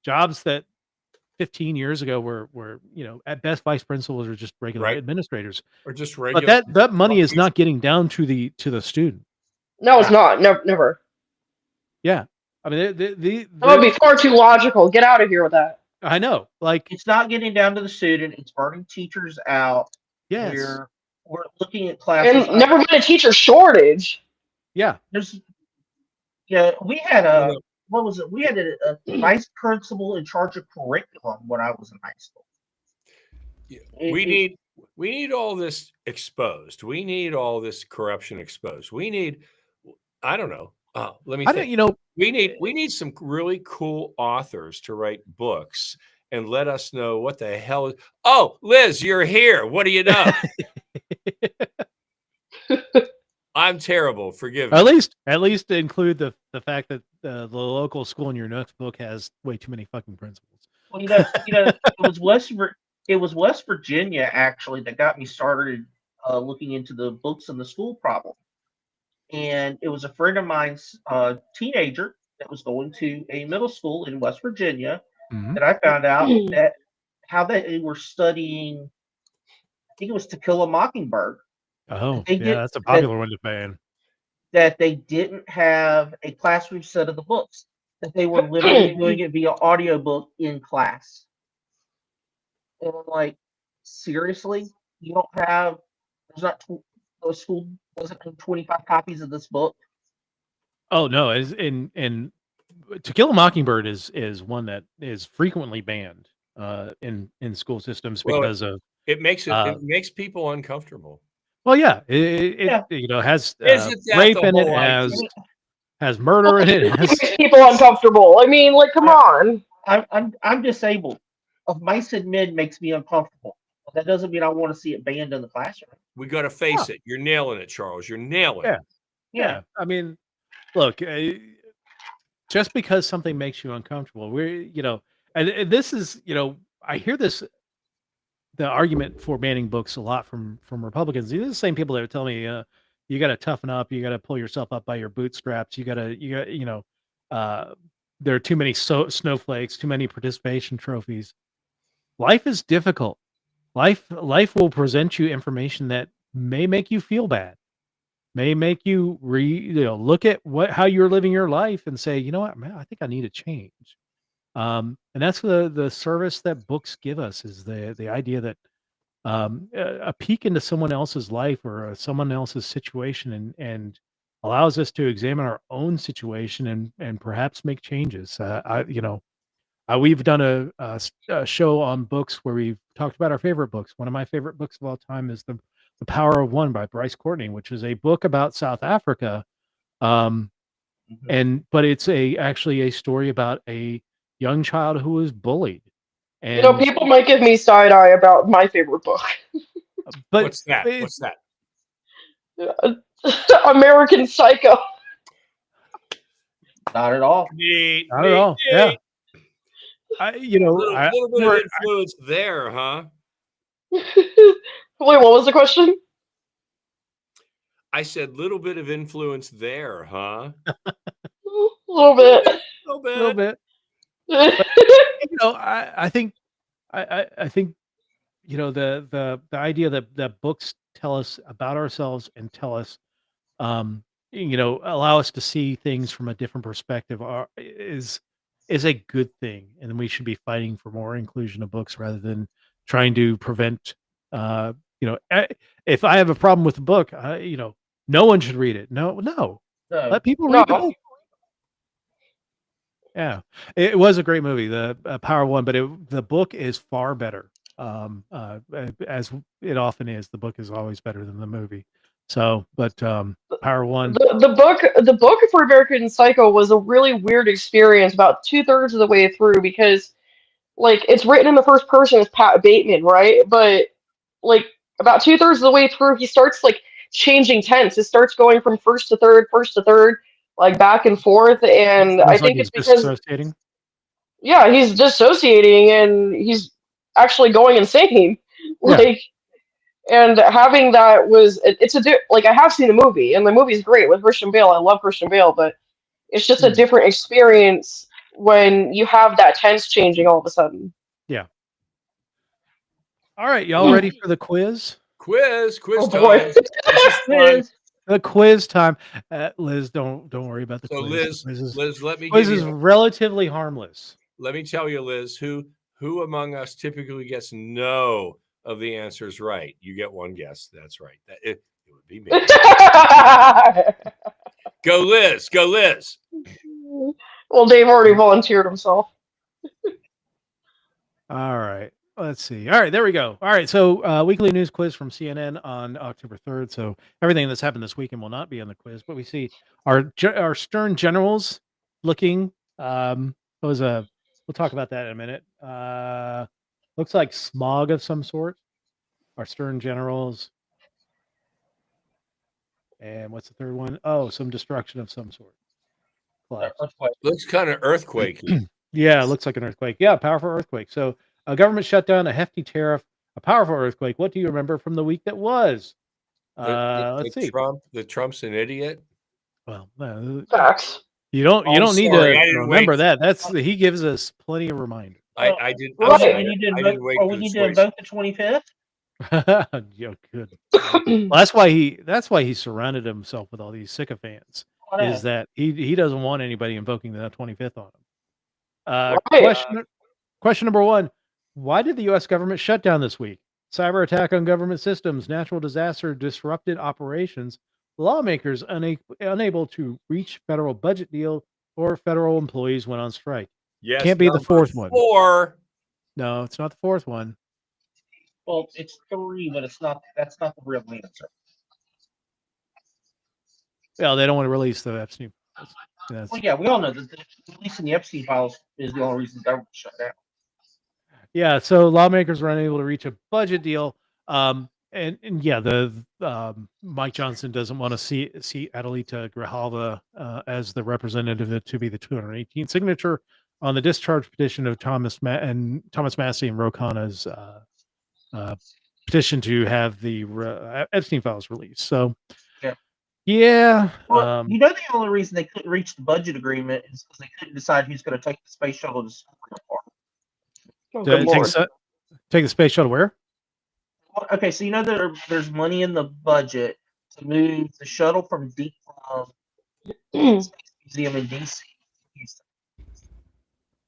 [SPEAKER 2] jobs that 15 years ago were at best vice principals or just regular
[SPEAKER 3] Right.
[SPEAKER 2] administrators.
[SPEAKER 3] Or just
[SPEAKER 2] But
[SPEAKER 3] regular.
[SPEAKER 2] that money is not getting down to the student.
[SPEAKER 5] No, it's not. Never.
[SPEAKER 2] Yeah, I mean
[SPEAKER 5] That would be far too logical. Get out of here with that.
[SPEAKER 2] I know, like,
[SPEAKER 4] It's not getting down to the student. It's burning teachers out.
[SPEAKER 2] yes,
[SPEAKER 4] We're looking at classes.
[SPEAKER 5] And never mind a teacher shortage.
[SPEAKER 2] yeah,
[SPEAKER 4] We had what was it? We had a vice principal in charge of curriculum when I was in high school.
[SPEAKER 3] We need all this exposed. We need all this corruption exposed. We need, I don't know. Let me think. We need some really cool authors to write books and let us know what the hell is. Oh, Liz, you're here. What do you know? I'm terrible. Forgive me.
[SPEAKER 2] At least include the fact that the local school in your notes book has way too many fucking principals.
[SPEAKER 4] Well, it was West Virginia actually that got me started looking into the books and the school problem. And it was a friend of mine's teenager that was going to a middle school in West Virginia
[SPEAKER 2] Mhm.
[SPEAKER 4] that I found out that how they were studying. I think it was To Kill a Mockingbird.
[SPEAKER 2] Oh,
[SPEAKER 4] They
[SPEAKER 2] yeah,
[SPEAKER 4] did-
[SPEAKER 2] that's a popular one to ban.
[SPEAKER 4] That they didn't have a classroom set of the books. That they were literally doing it via audiobook in class. And I'm like, seriously, you don't have? There's not. The school doesn't have 25 copies of this book.
[SPEAKER 2] Oh no, and To Kill a Mockingbird is one that is frequently banned in school systems because of
[SPEAKER 3] It makes it makes people uncomfortable.
[SPEAKER 2] well, yeah, it has
[SPEAKER 3] Isn't that
[SPEAKER 2] rape
[SPEAKER 3] the
[SPEAKER 2] in it,
[SPEAKER 3] whole idea?
[SPEAKER 2] has murder in it.
[SPEAKER 5] It
[SPEAKER 2] Has,
[SPEAKER 5] makes people uncomfortable. I mean, like, come on.
[SPEAKER 4] I'm disabled. Of mice and men makes me uncomfortable. But that doesn't mean I want to see it banned in the classroom.
[SPEAKER 3] We got to face it. You're nailing it, Charles. You're nailing it.
[SPEAKER 2] yeah, I mean, look, just because something makes you uncomfortable, and this is, I hear the argument for banning books a lot from Republicans. These are the same people that tell me, you got to toughen up, you got to pull yourself up by your bootstraps, you got, there are too many snowflakes, too many participation trophies. Life is difficult. Life will present you information that may make you feel bad, may make you look at how you're living your life and say, you know what, man, I think I need a change. And that's the service that books give us, is the idea that a peek into someone else's life or someone else's situation and allows us to examine our own situation and perhaps make changes. We've done a show on books where we've talked about our favorite books. One of my favorite books of all time is The Power of One by Bryce Courtney, which is a book about South Africa, but it's actually a story about a young child who was bullied.
[SPEAKER 5] You know,
[SPEAKER 2] And
[SPEAKER 5] people might give me side eye about my favorite book.
[SPEAKER 2] but
[SPEAKER 3] What's that? What's that?
[SPEAKER 5] American Psycho.
[SPEAKER 4] Not at all.
[SPEAKER 3] Neat,
[SPEAKER 2] not at all. Yeah.
[SPEAKER 3] A little bit of influence there, huh?
[SPEAKER 5] Wait, what was the question?
[SPEAKER 3] I said little bit of influence there, huh?
[SPEAKER 5] A little bit.
[SPEAKER 3] A
[SPEAKER 2] a little bit. I think the idea that books tell us about ourselves and tell us allow us to see things from a different perspective is a good thing, and we should be fighting for more inclusion of books rather than trying to prevent if I have a problem with the book, no one should read it. No. Let people read the book. Yeah, it was a great movie, the Power One, but the book is far better. As it often is, the book is always better than the movie. So, but Power One,
[SPEAKER 5] the book for American Psycho was a really weird experience about 2/3 of the way through, because like it's written in the first person as Pat Bateman, right? But like about 2/3 of the way through, he starts like changing tense. It starts going from first to third, like back and forth, and I think it's because
[SPEAKER 2] dissociating.
[SPEAKER 5] Yeah, he's dissociating and he's actually going insane. Like, and having that was it's like I have seen the movie, and the movie's great with Christian Bale. I love Christian Bale, but it's just a different experience when you have that tense changing all of a sudden.
[SPEAKER 2] Yeah. All right, y'all ready for the quiz?
[SPEAKER 3] Quiz
[SPEAKER 5] Oh,
[SPEAKER 3] time.
[SPEAKER 5] boy.
[SPEAKER 3] This is fun.
[SPEAKER 2] The quiz time. Liz, don't worry about the
[SPEAKER 3] quiz.
[SPEAKER 2] So
[SPEAKER 3] Liz, let me
[SPEAKER 2] quiz
[SPEAKER 3] give
[SPEAKER 2] is
[SPEAKER 3] you
[SPEAKER 2] relatively harmless.
[SPEAKER 3] Let me tell you, Liz, who among us typically gets no of the answers right? You get one guess. That's right. It would be me. Go, Liz. Go, Liz.
[SPEAKER 5] Well, Dave already volunteered himself.
[SPEAKER 2] All right. Let's see. All right, there we go. All right, so weekly news quiz from CNN on October 3rd. So everything that's happened this weekend will not be on the quiz, but we see our stern generals looking. We'll talk about that in a minute. Looks like smog of some sort. Our stern generals. And what's the third one? Oh, some destruction of some sort.
[SPEAKER 3] Looks kind of earthquakey.
[SPEAKER 2] Yeah, it looks like an earthquake. Yeah, powerful earthquake. So a government shutdown, a hefty tariff, a powerful earthquake. What do you remember from the week that was? Let's see.
[SPEAKER 3] Trump's an idiot.
[SPEAKER 2] Well,
[SPEAKER 5] Facts.
[SPEAKER 2] You don't need to remember that. He gives us plenty of reminders.
[SPEAKER 3] I did.
[SPEAKER 4] We need to invoke the 25th.
[SPEAKER 2] Yeah, good. Well, that's why he surrounded himself with all these sycophants. Is that he doesn't want anybody invoking the 25th on him. Question number one: why did the U.S. government shut down this week? Cyber attack on government systems, natural disaster disrupted operations, lawmakers unable to reach federal budget deal, or federal employees went on strike.
[SPEAKER 3] Yes,
[SPEAKER 2] can't be the fourth one. No, it's not the fourth one.
[SPEAKER 4] Well, it's 3, but it's not. That's not the real answer.
[SPEAKER 2] Well, they don't want to release the Epstein.
[SPEAKER 4] Well, yeah, we all know that releasing the Epstein files is the only reason the government shut down.
[SPEAKER 2] Yeah, so lawmakers were unable to reach a budget deal. And yeah, Mike Johnson doesn't want to see Adelita Grijalva as the representative to be the 218th signature on the discharge petition of Thomas Massey and Ro Khanna's petition to have the Epstein files released. So, yeah.
[SPEAKER 4] Well, the only reason they couldn't reach the budget agreement is because they couldn't decide who's going to take the space shuttle to
[SPEAKER 2] take the space shuttle where?
[SPEAKER 4] Okay, so there's money in the budget to move the shuttle from Space Museum in DC.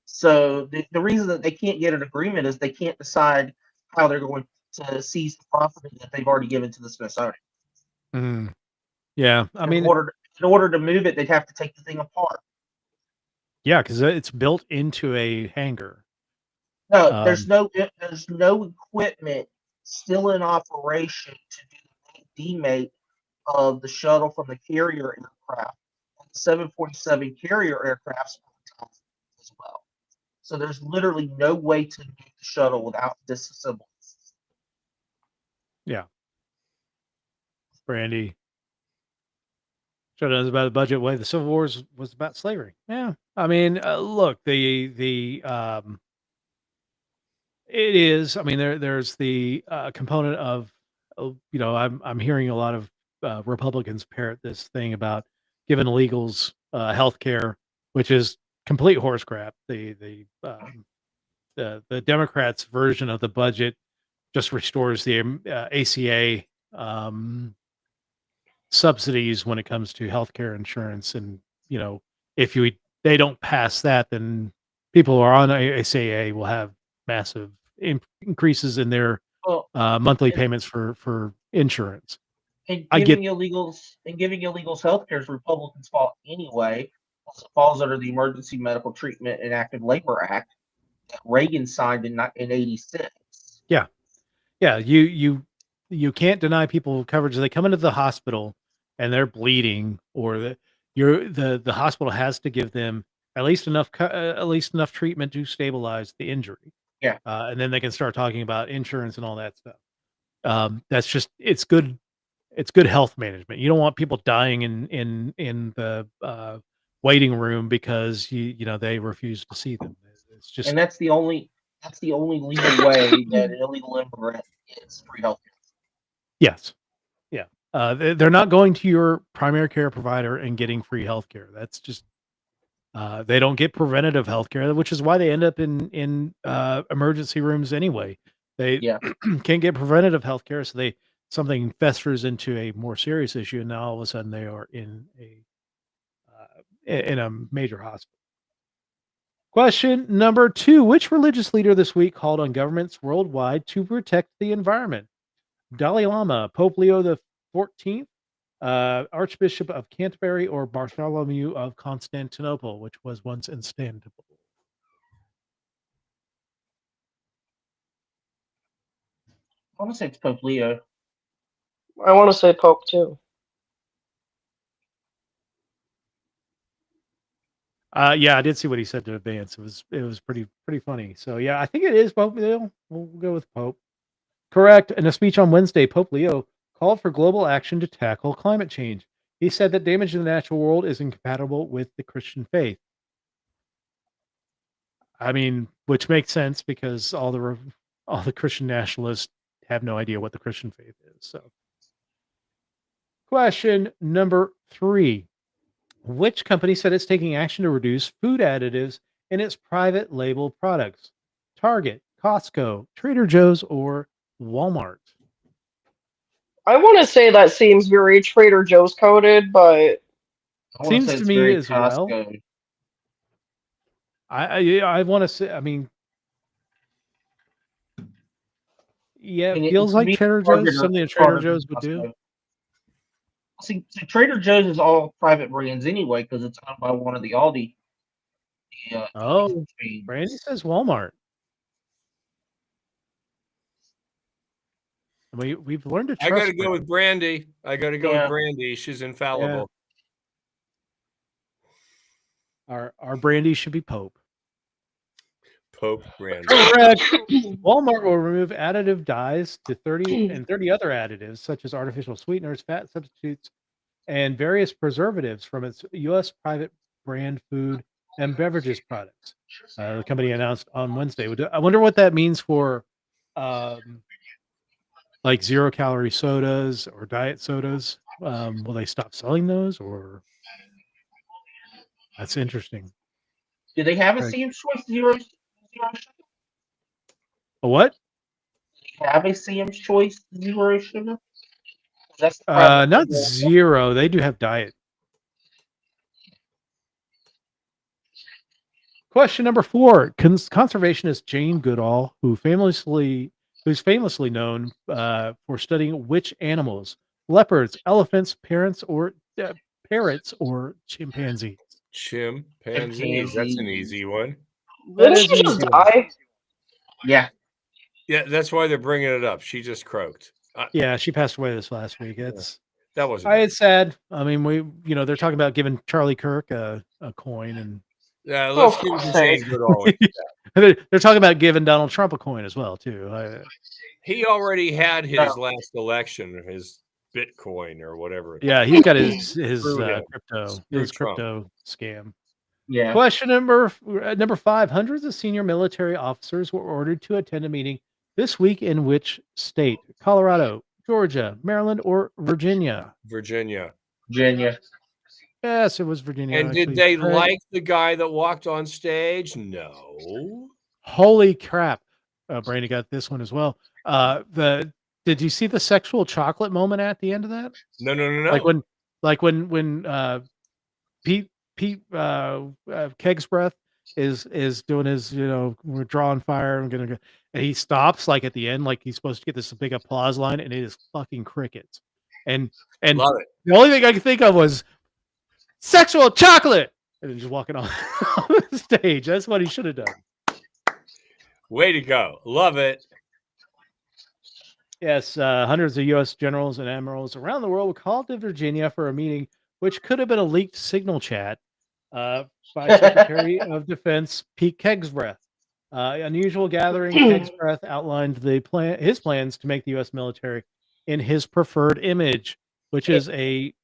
[SPEAKER 4] So the reason that they can't get an agreement is they can't decide how they're going to seize the property that they've already given to the Smithsonian.
[SPEAKER 2] Mm. Yeah, I mean,
[SPEAKER 4] in order to move it, they'd have to take the thing apart. Yeah,
[SPEAKER 2] because it's built into a hangar.
[SPEAKER 4] No, there's no equipment still in operation to do the demate of the shuttle from the carrier aircraft 747 carrier aircrafts as well. So there's literally no way to move the shuttle without disassembling.
[SPEAKER 2] Yeah. Brandy. Show knows about the budget way the Civil War was about slavery. Yeah. I mean, look, it is. I mean, there's the component of, I'm hearing a lot of Republicans parrot this thing about giving illegals health care, which is complete horse crap. The Democrats' version of the budget just restores the ACA subsidies when it comes to healthcare insurance, and if they don't pass that, then people who are on ACA will have massive increases in their
[SPEAKER 4] Well,
[SPEAKER 2] monthly payments for insurance.
[SPEAKER 4] and
[SPEAKER 2] I get
[SPEAKER 4] giving illegals health care is Republicans' fault anyway. It falls under the Emergency Medical Treatment and Active Labor Act that Reagan signed in '86.
[SPEAKER 2] yeah, you can't deny people coverage. They come into the hospital and they're bleeding, or the hospital has to give them at least enough treatment to stabilize the injury.
[SPEAKER 4] Yeah.
[SPEAKER 2] And then they can start talking about insurance and all that stuff. That's just it's good health management. You don't want people dying in the waiting room because they refuse to see them. It's just,
[SPEAKER 4] And that's the only legal way that an illegal immigrant gets free health care.
[SPEAKER 2] yes. Yeah. They're not going to your primary care provider and getting free health care. That's just they don't get preventative health care, which is why they end up in emergency rooms anyway. They
[SPEAKER 4] Yeah.
[SPEAKER 2] can't get preventative health care, so something festers into a more serious issue, and now all of a sudden they are in a major hospital. Question number 2: which religious leader this week called on governments worldwide to protect the environment? Dalai Lama, Pope Leo the 14th, Archbishop of Canterbury, or Bartholomew of Constantinople, which was once Istanbul?
[SPEAKER 4] I want to say it's Pope Leo.
[SPEAKER 5] I want to say Pope too.
[SPEAKER 2] Yeah, I did see what he said to advance. It was pretty funny. So yeah, I think it is Pope Leo. We'll go with Pope. Correct. In a speech on Wednesday, Pope Leo called for global action to tackle climate change. He said that damage to the natural world is incompatible with the Christian faith. I mean, which makes sense because all the Christian nationalists have no idea what the Christian faith is. So, question number 3: which company said it's taking action to reduce food additives in its private label products? Target, Costco, Trader Joe's, or Walmart?
[SPEAKER 5] I want to say that seems very Trader Joe's coded, but
[SPEAKER 4] I want
[SPEAKER 2] Seems
[SPEAKER 4] say
[SPEAKER 2] to
[SPEAKER 4] it's
[SPEAKER 2] me
[SPEAKER 4] very
[SPEAKER 2] as well.
[SPEAKER 4] Costco.
[SPEAKER 2] I want to say, I mean, yeah,
[SPEAKER 4] And
[SPEAKER 2] it feels
[SPEAKER 4] to
[SPEAKER 2] like
[SPEAKER 4] me,
[SPEAKER 2] Trader
[SPEAKER 4] Target
[SPEAKER 2] Joe's,
[SPEAKER 4] or-
[SPEAKER 2] something that Trader
[SPEAKER 4] Target or
[SPEAKER 2] Joe's would do.
[SPEAKER 4] Costco. See, Trader Joe's is all private brands anyway because it's owned by one of the Aldi.
[SPEAKER 2] Oh,
[SPEAKER 4] chains.
[SPEAKER 2] Brandy says Walmart. We've learned to
[SPEAKER 3] I
[SPEAKER 2] trust
[SPEAKER 3] got to go with Brandy. I got to go
[SPEAKER 4] Yeah.
[SPEAKER 3] with Brandy. She's infallible.
[SPEAKER 2] our Brandy should be Pope.
[SPEAKER 3] Pope Brandy.
[SPEAKER 2] Correct. Walmart will remove additive dyes to 30 other additives such as artificial sweeteners, fat substitutes, and various preservatives from its U.S. private brand food and beverages products. The company announced on Wednesday. I wonder what that means for like 0-calorie sodas or diet sodas. Will they stop selling those, or that's interesting.
[SPEAKER 4] Do they have a
[SPEAKER 2] Right.
[SPEAKER 4] Sam's Choice zero sugar?
[SPEAKER 2] A what?
[SPEAKER 4] Do they have a Sam's Choice zero sugar? That's the private
[SPEAKER 2] Not
[SPEAKER 4] label.
[SPEAKER 2] zero. They do have diet. Question number 4: conservationist Jane Goodall, who's famously known for studying which animals: leopards, elephants, parrots, or chimpanzees?
[SPEAKER 3] Chimpanzees. That's an easy one.
[SPEAKER 2] That
[SPEAKER 5] didn't
[SPEAKER 2] is
[SPEAKER 5] she
[SPEAKER 2] an
[SPEAKER 5] just
[SPEAKER 2] easy one.
[SPEAKER 5] die?
[SPEAKER 4] Yeah.
[SPEAKER 3] Yeah, that's why they're bringing it up. She just croaked.
[SPEAKER 2] Yeah, she passed away this last week. It's
[SPEAKER 3] That wasn't.
[SPEAKER 2] It's sad. I mean, they're talking about giving Charlie Kirk a coin, and
[SPEAKER 3] Yeah, let's
[SPEAKER 5] Oh,
[SPEAKER 3] keep
[SPEAKER 5] fuck's
[SPEAKER 3] this
[SPEAKER 5] sake.
[SPEAKER 3] thing good always.
[SPEAKER 2] they're talking about giving Donald Trump a coin as well, too.
[SPEAKER 3] He already had his
[SPEAKER 4] No.
[SPEAKER 3] last election, his Bitcoin or whatever.
[SPEAKER 2] Yeah, he's got his
[SPEAKER 3] Screw him.
[SPEAKER 2] crypto scam.
[SPEAKER 4] Yeah.
[SPEAKER 2] Question number 5. Hundreds of senior military officers were ordered to attend a meeting this week in which state? Colorado, Georgia, Maryland, or Virginia?
[SPEAKER 3] Virginia.
[SPEAKER 4] Virginia.
[SPEAKER 2] Yes, it was Virginia.
[SPEAKER 3] And did
[SPEAKER 2] actually.
[SPEAKER 3] they
[SPEAKER 2] Correct.
[SPEAKER 3] like the guy that walked on stage? No.
[SPEAKER 2] Holy crap! Brandy got this one as well. Did you see the sexual chocolate moment at the end of that?
[SPEAKER 3] No.
[SPEAKER 2] Like when Pete Keg's breath is doing his, we're drawing fire. I'm gonna go, and he stops like at the end, like he's supposed to get this big applause line, and it is fucking crickets. And
[SPEAKER 3] Love it.
[SPEAKER 2] the only thing I could think of was sexual chocolate, and then just walking on the stage. That's what he should have done.
[SPEAKER 3] Way to go. Love it.
[SPEAKER 2] Yes, hundreds of U.S. generals and admirals around the world were called to Virginia for a meeting, which could have been a leaked signal chat by Secretary of Defense Pete Kegsbreath. Unusual gathering. Kegsbreath outlined his plans to make the U.S. military in his preferred image, which is a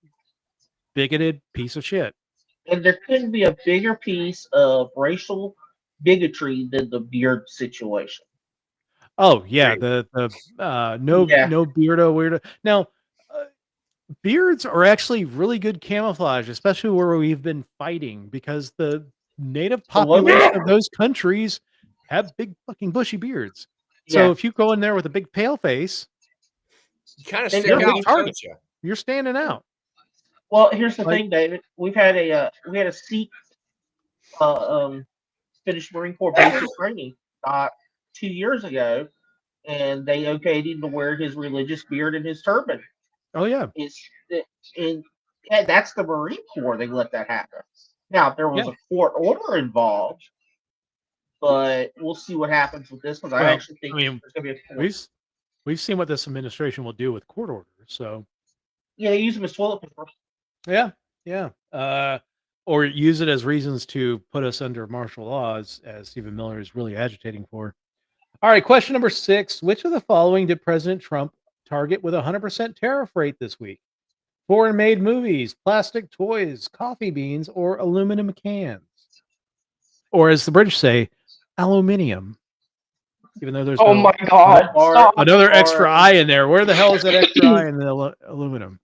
[SPEAKER 2] bigoted piece of shit.
[SPEAKER 4] And there couldn't be a bigger piece of racial bigotry than the beard situation.
[SPEAKER 2] Oh yeah, no beardo weirdo. Now, beards are actually really good camouflage, especially where we've been fighting, because the native population of those countries have big fucking bushy beards. So if you go in there with a big pale face,
[SPEAKER 3] You kind of
[SPEAKER 4] And
[SPEAKER 3] stick
[SPEAKER 4] you're a
[SPEAKER 3] out,
[SPEAKER 2] big target.
[SPEAKER 3] don't you?
[SPEAKER 2] You're standing out.
[SPEAKER 4] Well, here's the
[SPEAKER 2] Like-
[SPEAKER 4] thing, David. We had a Sikh finished Marine Corps basic training 2 years ago, and they okayed him to wear his religious beard and his turban.
[SPEAKER 2] Oh yeah,
[SPEAKER 4] That's the Marine Corps. They let that happen. Now there was a court order involved, but we'll see what happens with this one. I actually think there's going to be a court.
[SPEAKER 2] we've seen what this administration will do with court orders. So
[SPEAKER 4] Yeah, they use them as toilet paper.
[SPEAKER 2] yeah. Or use it as reasons to put us under martial law, as Stephen Miller is really agitating for. All right, question number 6. Which of the following did President Trump target with a 100% tariff rate this week? Foreign-made movies, plastic toys, coffee beans, or aluminum cans? Or as the British say, aluminium. Even though there's
[SPEAKER 5] my god. Stop.
[SPEAKER 2] another extra I in there. Where the hell is that extra I in the aluminum?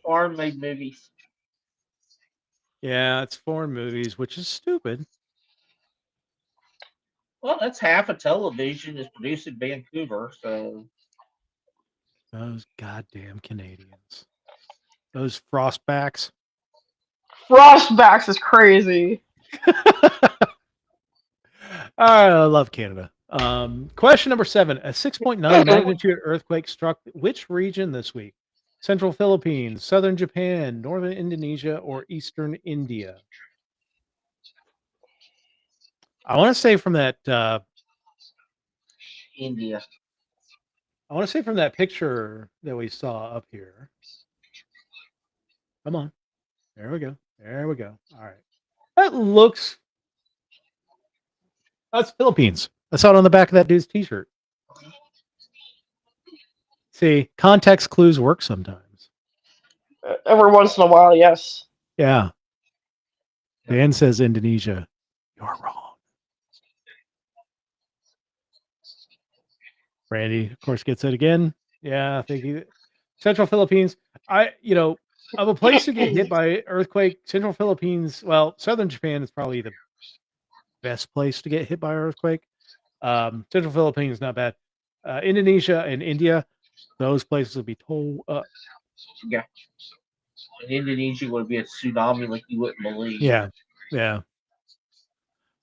[SPEAKER 4] Foreign-made movies.
[SPEAKER 2] Yeah, it's foreign movies, which is stupid.
[SPEAKER 4] Well, that's half of television is produced in Vancouver, so
[SPEAKER 2] Those goddamn Canadians. Those frostbacks.
[SPEAKER 5] Frostbacks is crazy.
[SPEAKER 2] I love Canada. Question number 7. A 6.9 magnitude earthquake struck which region this week? Central Philippines, Southern Japan, Northern Indonesia, or Eastern India? I want to say from that
[SPEAKER 4] India.
[SPEAKER 2] I want to say from that picture that we saw up here. Come on. There we go. There we go. All right. That's Philippines. I saw it on the back of that dude's t-shirt. See, context clues work sometimes.
[SPEAKER 5] Every once in a while, yes.
[SPEAKER 2] Yeah. Dan says Indonesia. You're wrong. Randy, of course, gets it again. Yeah, thank you. Central Philippines. Of a place to get hit by earthquake, Central Philippines, well, Southern Japan is probably the best place to get hit by earthquake. Central Philippines, not bad. Indonesia and India, those places would be towed up.
[SPEAKER 4] Yeah. In Indonesia would be a tsunami like you wouldn't believe.
[SPEAKER 2] Yeah.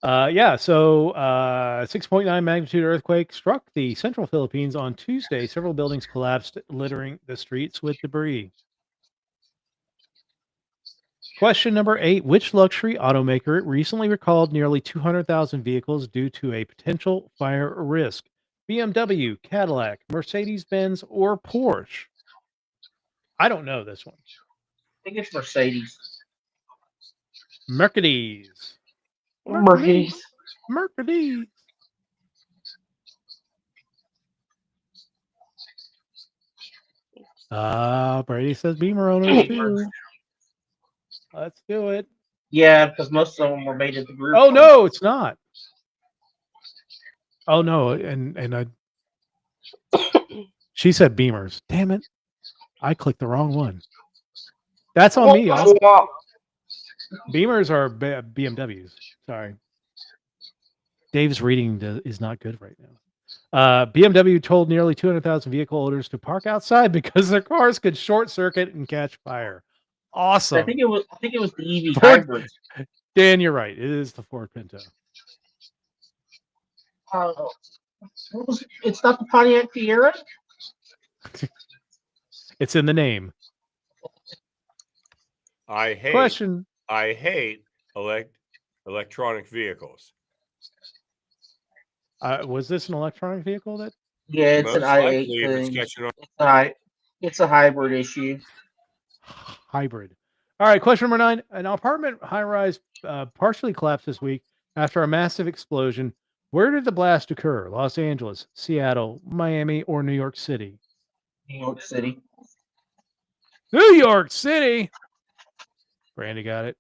[SPEAKER 2] So 6.9 magnitude earthquake struck the Central Philippines on Tuesday. Several buildings collapsed, littering the streets with debris. Question number 8. Which luxury automaker recently recalled nearly 200,000 vehicles due to a potential fire risk? BMW, Cadillac, Mercedes-Benz, or Porsche? I don't know this one.
[SPEAKER 4] I think it's Mercedes.
[SPEAKER 2] Mercedes.
[SPEAKER 5] Mercedes.
[SPEAKER 2] Mercedes. Brady says Beamer owners too. Let's do it.
[SPEAKER 4] Yeah, because most of them were made at the group.
[SPEAKER 2] Oh no, it's not. Oh no, and I. She said Beamers. Damn it! I clicked the wrong one. That's on me. Also. Beamers are BMWs. Sorry. Dave's reading is not good right now. BMW told nearly 200,000 vehicle owners to park outside because their cars could short circuit and catch fire. Awesome.
[SPEAKER 4] I think it was the EV
[SPEAKER 2] Ford,
[SPEAKER 4] hybrid.
[SPEAKER 2] Dan, you're right. It is the Ford Pinto.
[SPEAKER 4] It's not the Pontiac Fiera.
[SPEAKER 2] It's in the name.
[SPEAKER 3] I hate electronic vehicles.
[SPEAKER 2] Was this an electronic vehicle that?
[SPEAKER 4] Yeah, it's
[SPEAKER 3] Most
[SPEAKER 4] an i8
[SPEAKER 3] likely, if it's
[SPEAKER 4] thing.
[SPEAKER 3] catching on.
[SPEAKER 4] It's a hybrid issue.
[SPEAKER 2] Hybrid. All right, question number 9. An apartment high-rise partially collapsed this week after a massive explosion. Where did the blast occur? Los Angeles, Seattle, Miami, or New York City?
[SPEAKER 4] New York City.
[SPEAKER 2] New York City. Brandy got it.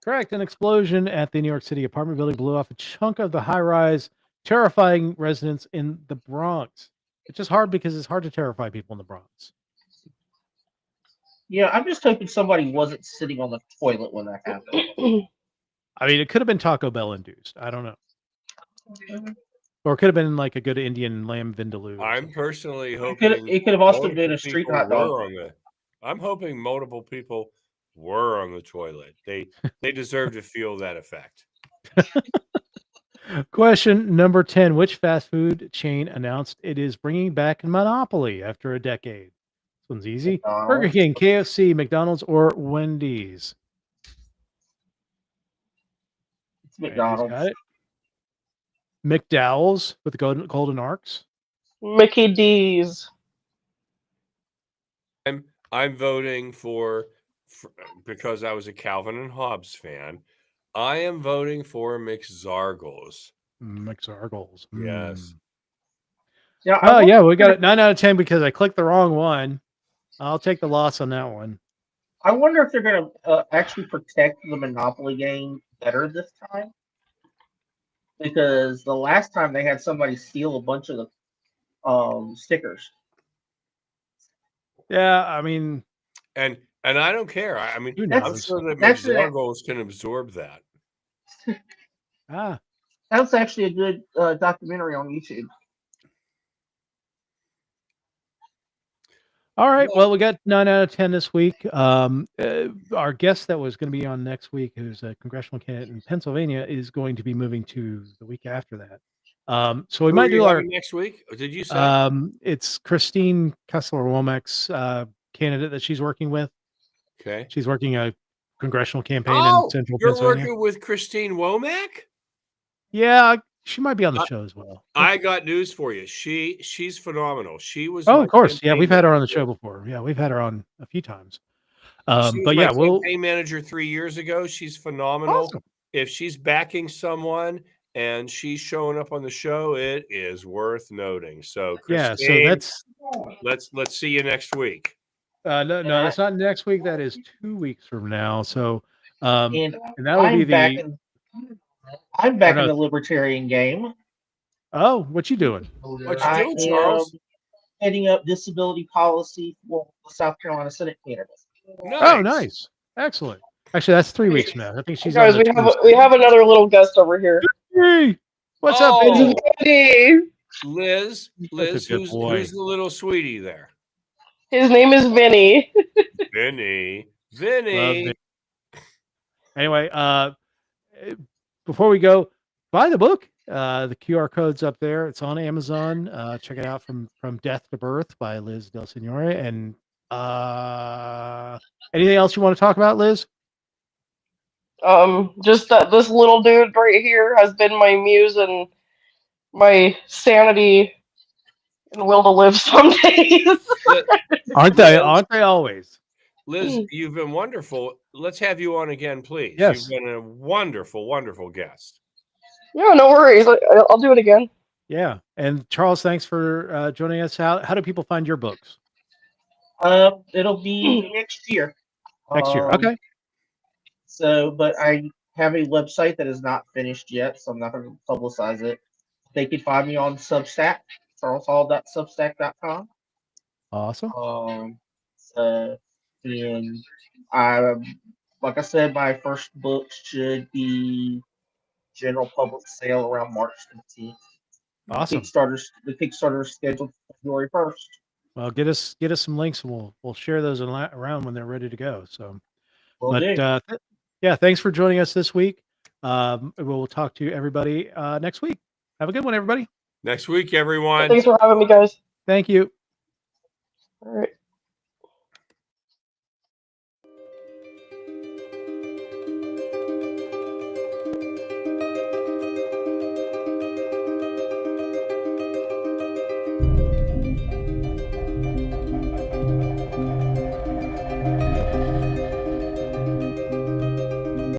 [SPEAKER 2] Correct. An explosion at the New York City apartment building blew off a chunk of the high-rise, terrifying residents in the Bronx. It's just hard because it's hard to terrify people in the Bronx.
[SPEAKER 4] Yeah, I'm just hoping somebody wasn't sitting on the toilet when that happened.
[SPEAKER 2] I mean, it could have been Taco Bell induced. I don't know. Or it could have been like a good Indian lamb vindaloo.
[SPEAKER 3] I'm personally hoping
[SPEAKER 4] it could have also been a street hot dog.
[SPEAKER 3] I'm hoping multiple people were on the toilet. They deserve to feel that effect.
[SPEAKER 2] Question number 10. Which fast food chain announced it is bringing back Monopoly after a decade? This one's easy. Burger King, KFC, McDonald's, or Wendy's?
[SPEAKER 4] It's McDonald's.
[SPEAKER 2] Got it. McDowell's with the golden arcs.
[SPEAKER 5] Mickey D's.
[SPEAKER 3] I'm voting for because I was a Calvin and Hobbes fan. I am voting for McZargles.
[SPEAKER 2] McZargles.
[SPEAKER 3] Yes.
[SPEAKER 4] Yeah.
[SPEAKER 2] Oh, yeah. We got it 9 out of 10 because I clicked the wrong one. I'll take the loss on that one.
[SPEAKER 4] I wonder if they're going to actually protect the Monopoly game better this time. Because the last time they had somebody steal a bunch of the stickers.
[SPEAKER 2] Yeah, I mean,
[SPEAKER 3] and I don't care. I mean, I'm sure that McZargles can absorb that.
[SPEAKER 4] That's actually a good documentary on YouTube.
[SPEAKER 2] All right. Well, we got 9 out of 10 this week. Our guest that was going to be on next week, who's a congressional candidate in Pennsylvania, is going to be moving to the week after that. So we might do our
[SPEAKER 3] next week. Did you say?
[SPEAKER 2] It's Christine Kessler-Womack's candidate that she's working with.
[SPEAKER 3] Okay.
[SPEAKER 2] She's working a congressional campaign in central Pennsylvania.
[SPEAKER 3] You're working with Christine Womack?
[SPEAKER 2] Yeah, she might be on the show as well.
[SPEAKER 3] I got news for you. She's phenomenal. She was.
[SPEAKER 2] Oh, of course. Yeah, we've had her on the show before. Yeah, we've had her on a few times. But yeah,
[SPEAKER 3] campaign manager 3 years ago. She's phenomenal.
[SPEAKER 2] Awesome.
[SPEAKER 3] If she's backing someone and she's showing up on the show, it is worth noting. So Christine,
[SPEAKER 2] yeah, so
[SPEAKER 3] let's see you next week.
[SPEAKER 2] No, that's not next week. That is 2 weeks from now. So,
[SPEAKER 4] and
[SPEAKER 2] that would be
[SPEAKER 4] I'm back in the libertarian game.
[SPEAKER 2] Oh, what you doing?
[SPEAKER 3] What you doing, Charles?
[SPEAKER 4] Heading up disability policy for the South Carolina Senate candidate.
[SPEAKER 3] Nice.
[SPEAKER 2] Oh, nice, excellent. Actually, that's 3 weeks from now. I think she's.
[SPEAKER 5] Guys, we have another little guest over here.
[SPEAKER 2] Hey, what's up,
[SPEAKER 5] Vinny?
[SPEAKER 3] Liz, who's the little sweetie there?
[SPEAKER 5] His name is Vinny.
[SPEAKER 3] Vinny.
[SPEAKER 2] Anyway, before we go, buy the book. The QR code's up there. It's on Amazon. Check it out, from Death to Birth by Liz DelSignore. And anything else you want to talk about, Liz?
[SPEAKER 5] Just that this little dude right here has been my muse and my sanity and will to live some days.
[SPEAKER 2] Aren't they? Aren't they always? Aren't they? Aren't they always?
[SPEAKER 3] Liz, you've been wonderful. Let's have you on again, please.
[SPEAKER 2] Yes.
[SPEAKER 3] You've been a wonderful, wonderful guest.
[SPEAKER 5] Yeah, no worries. I'll do it again.
[SPEAKER 2] Yeah. And Charles, thanks for joining us. How do people find your books?
[SPEAKER 4] It'll be next year.
[SPEAKER 2] Next year. Okay.
[SPEAKER 4] So, but I have a website that is not finished yet, so I'm not going to publicize it. They can find me on Substack, charleshall.substack.com.
[SPEAKER 2] Awesome.
[SPEAKER 4] And like I said, my first book should be general public sale around March 15th.
[SPEAKER 2] Awesome.
[SPEAKER 4] The Kickstarter is scheduled for February 1st.
[SPEAKER 2] Well, get us some links, and we'll share those around when they're ready to go. So, yeah, thanks for joining us this week. We'll talk to everybody next week. Have a good one, everybody.
[SPEAKER 3] Next week, everyone.
[SPEAKER 5] Thanks for having me, guys.
[SPEAKER 2] Thank you.
[SPEAKER 5] All right.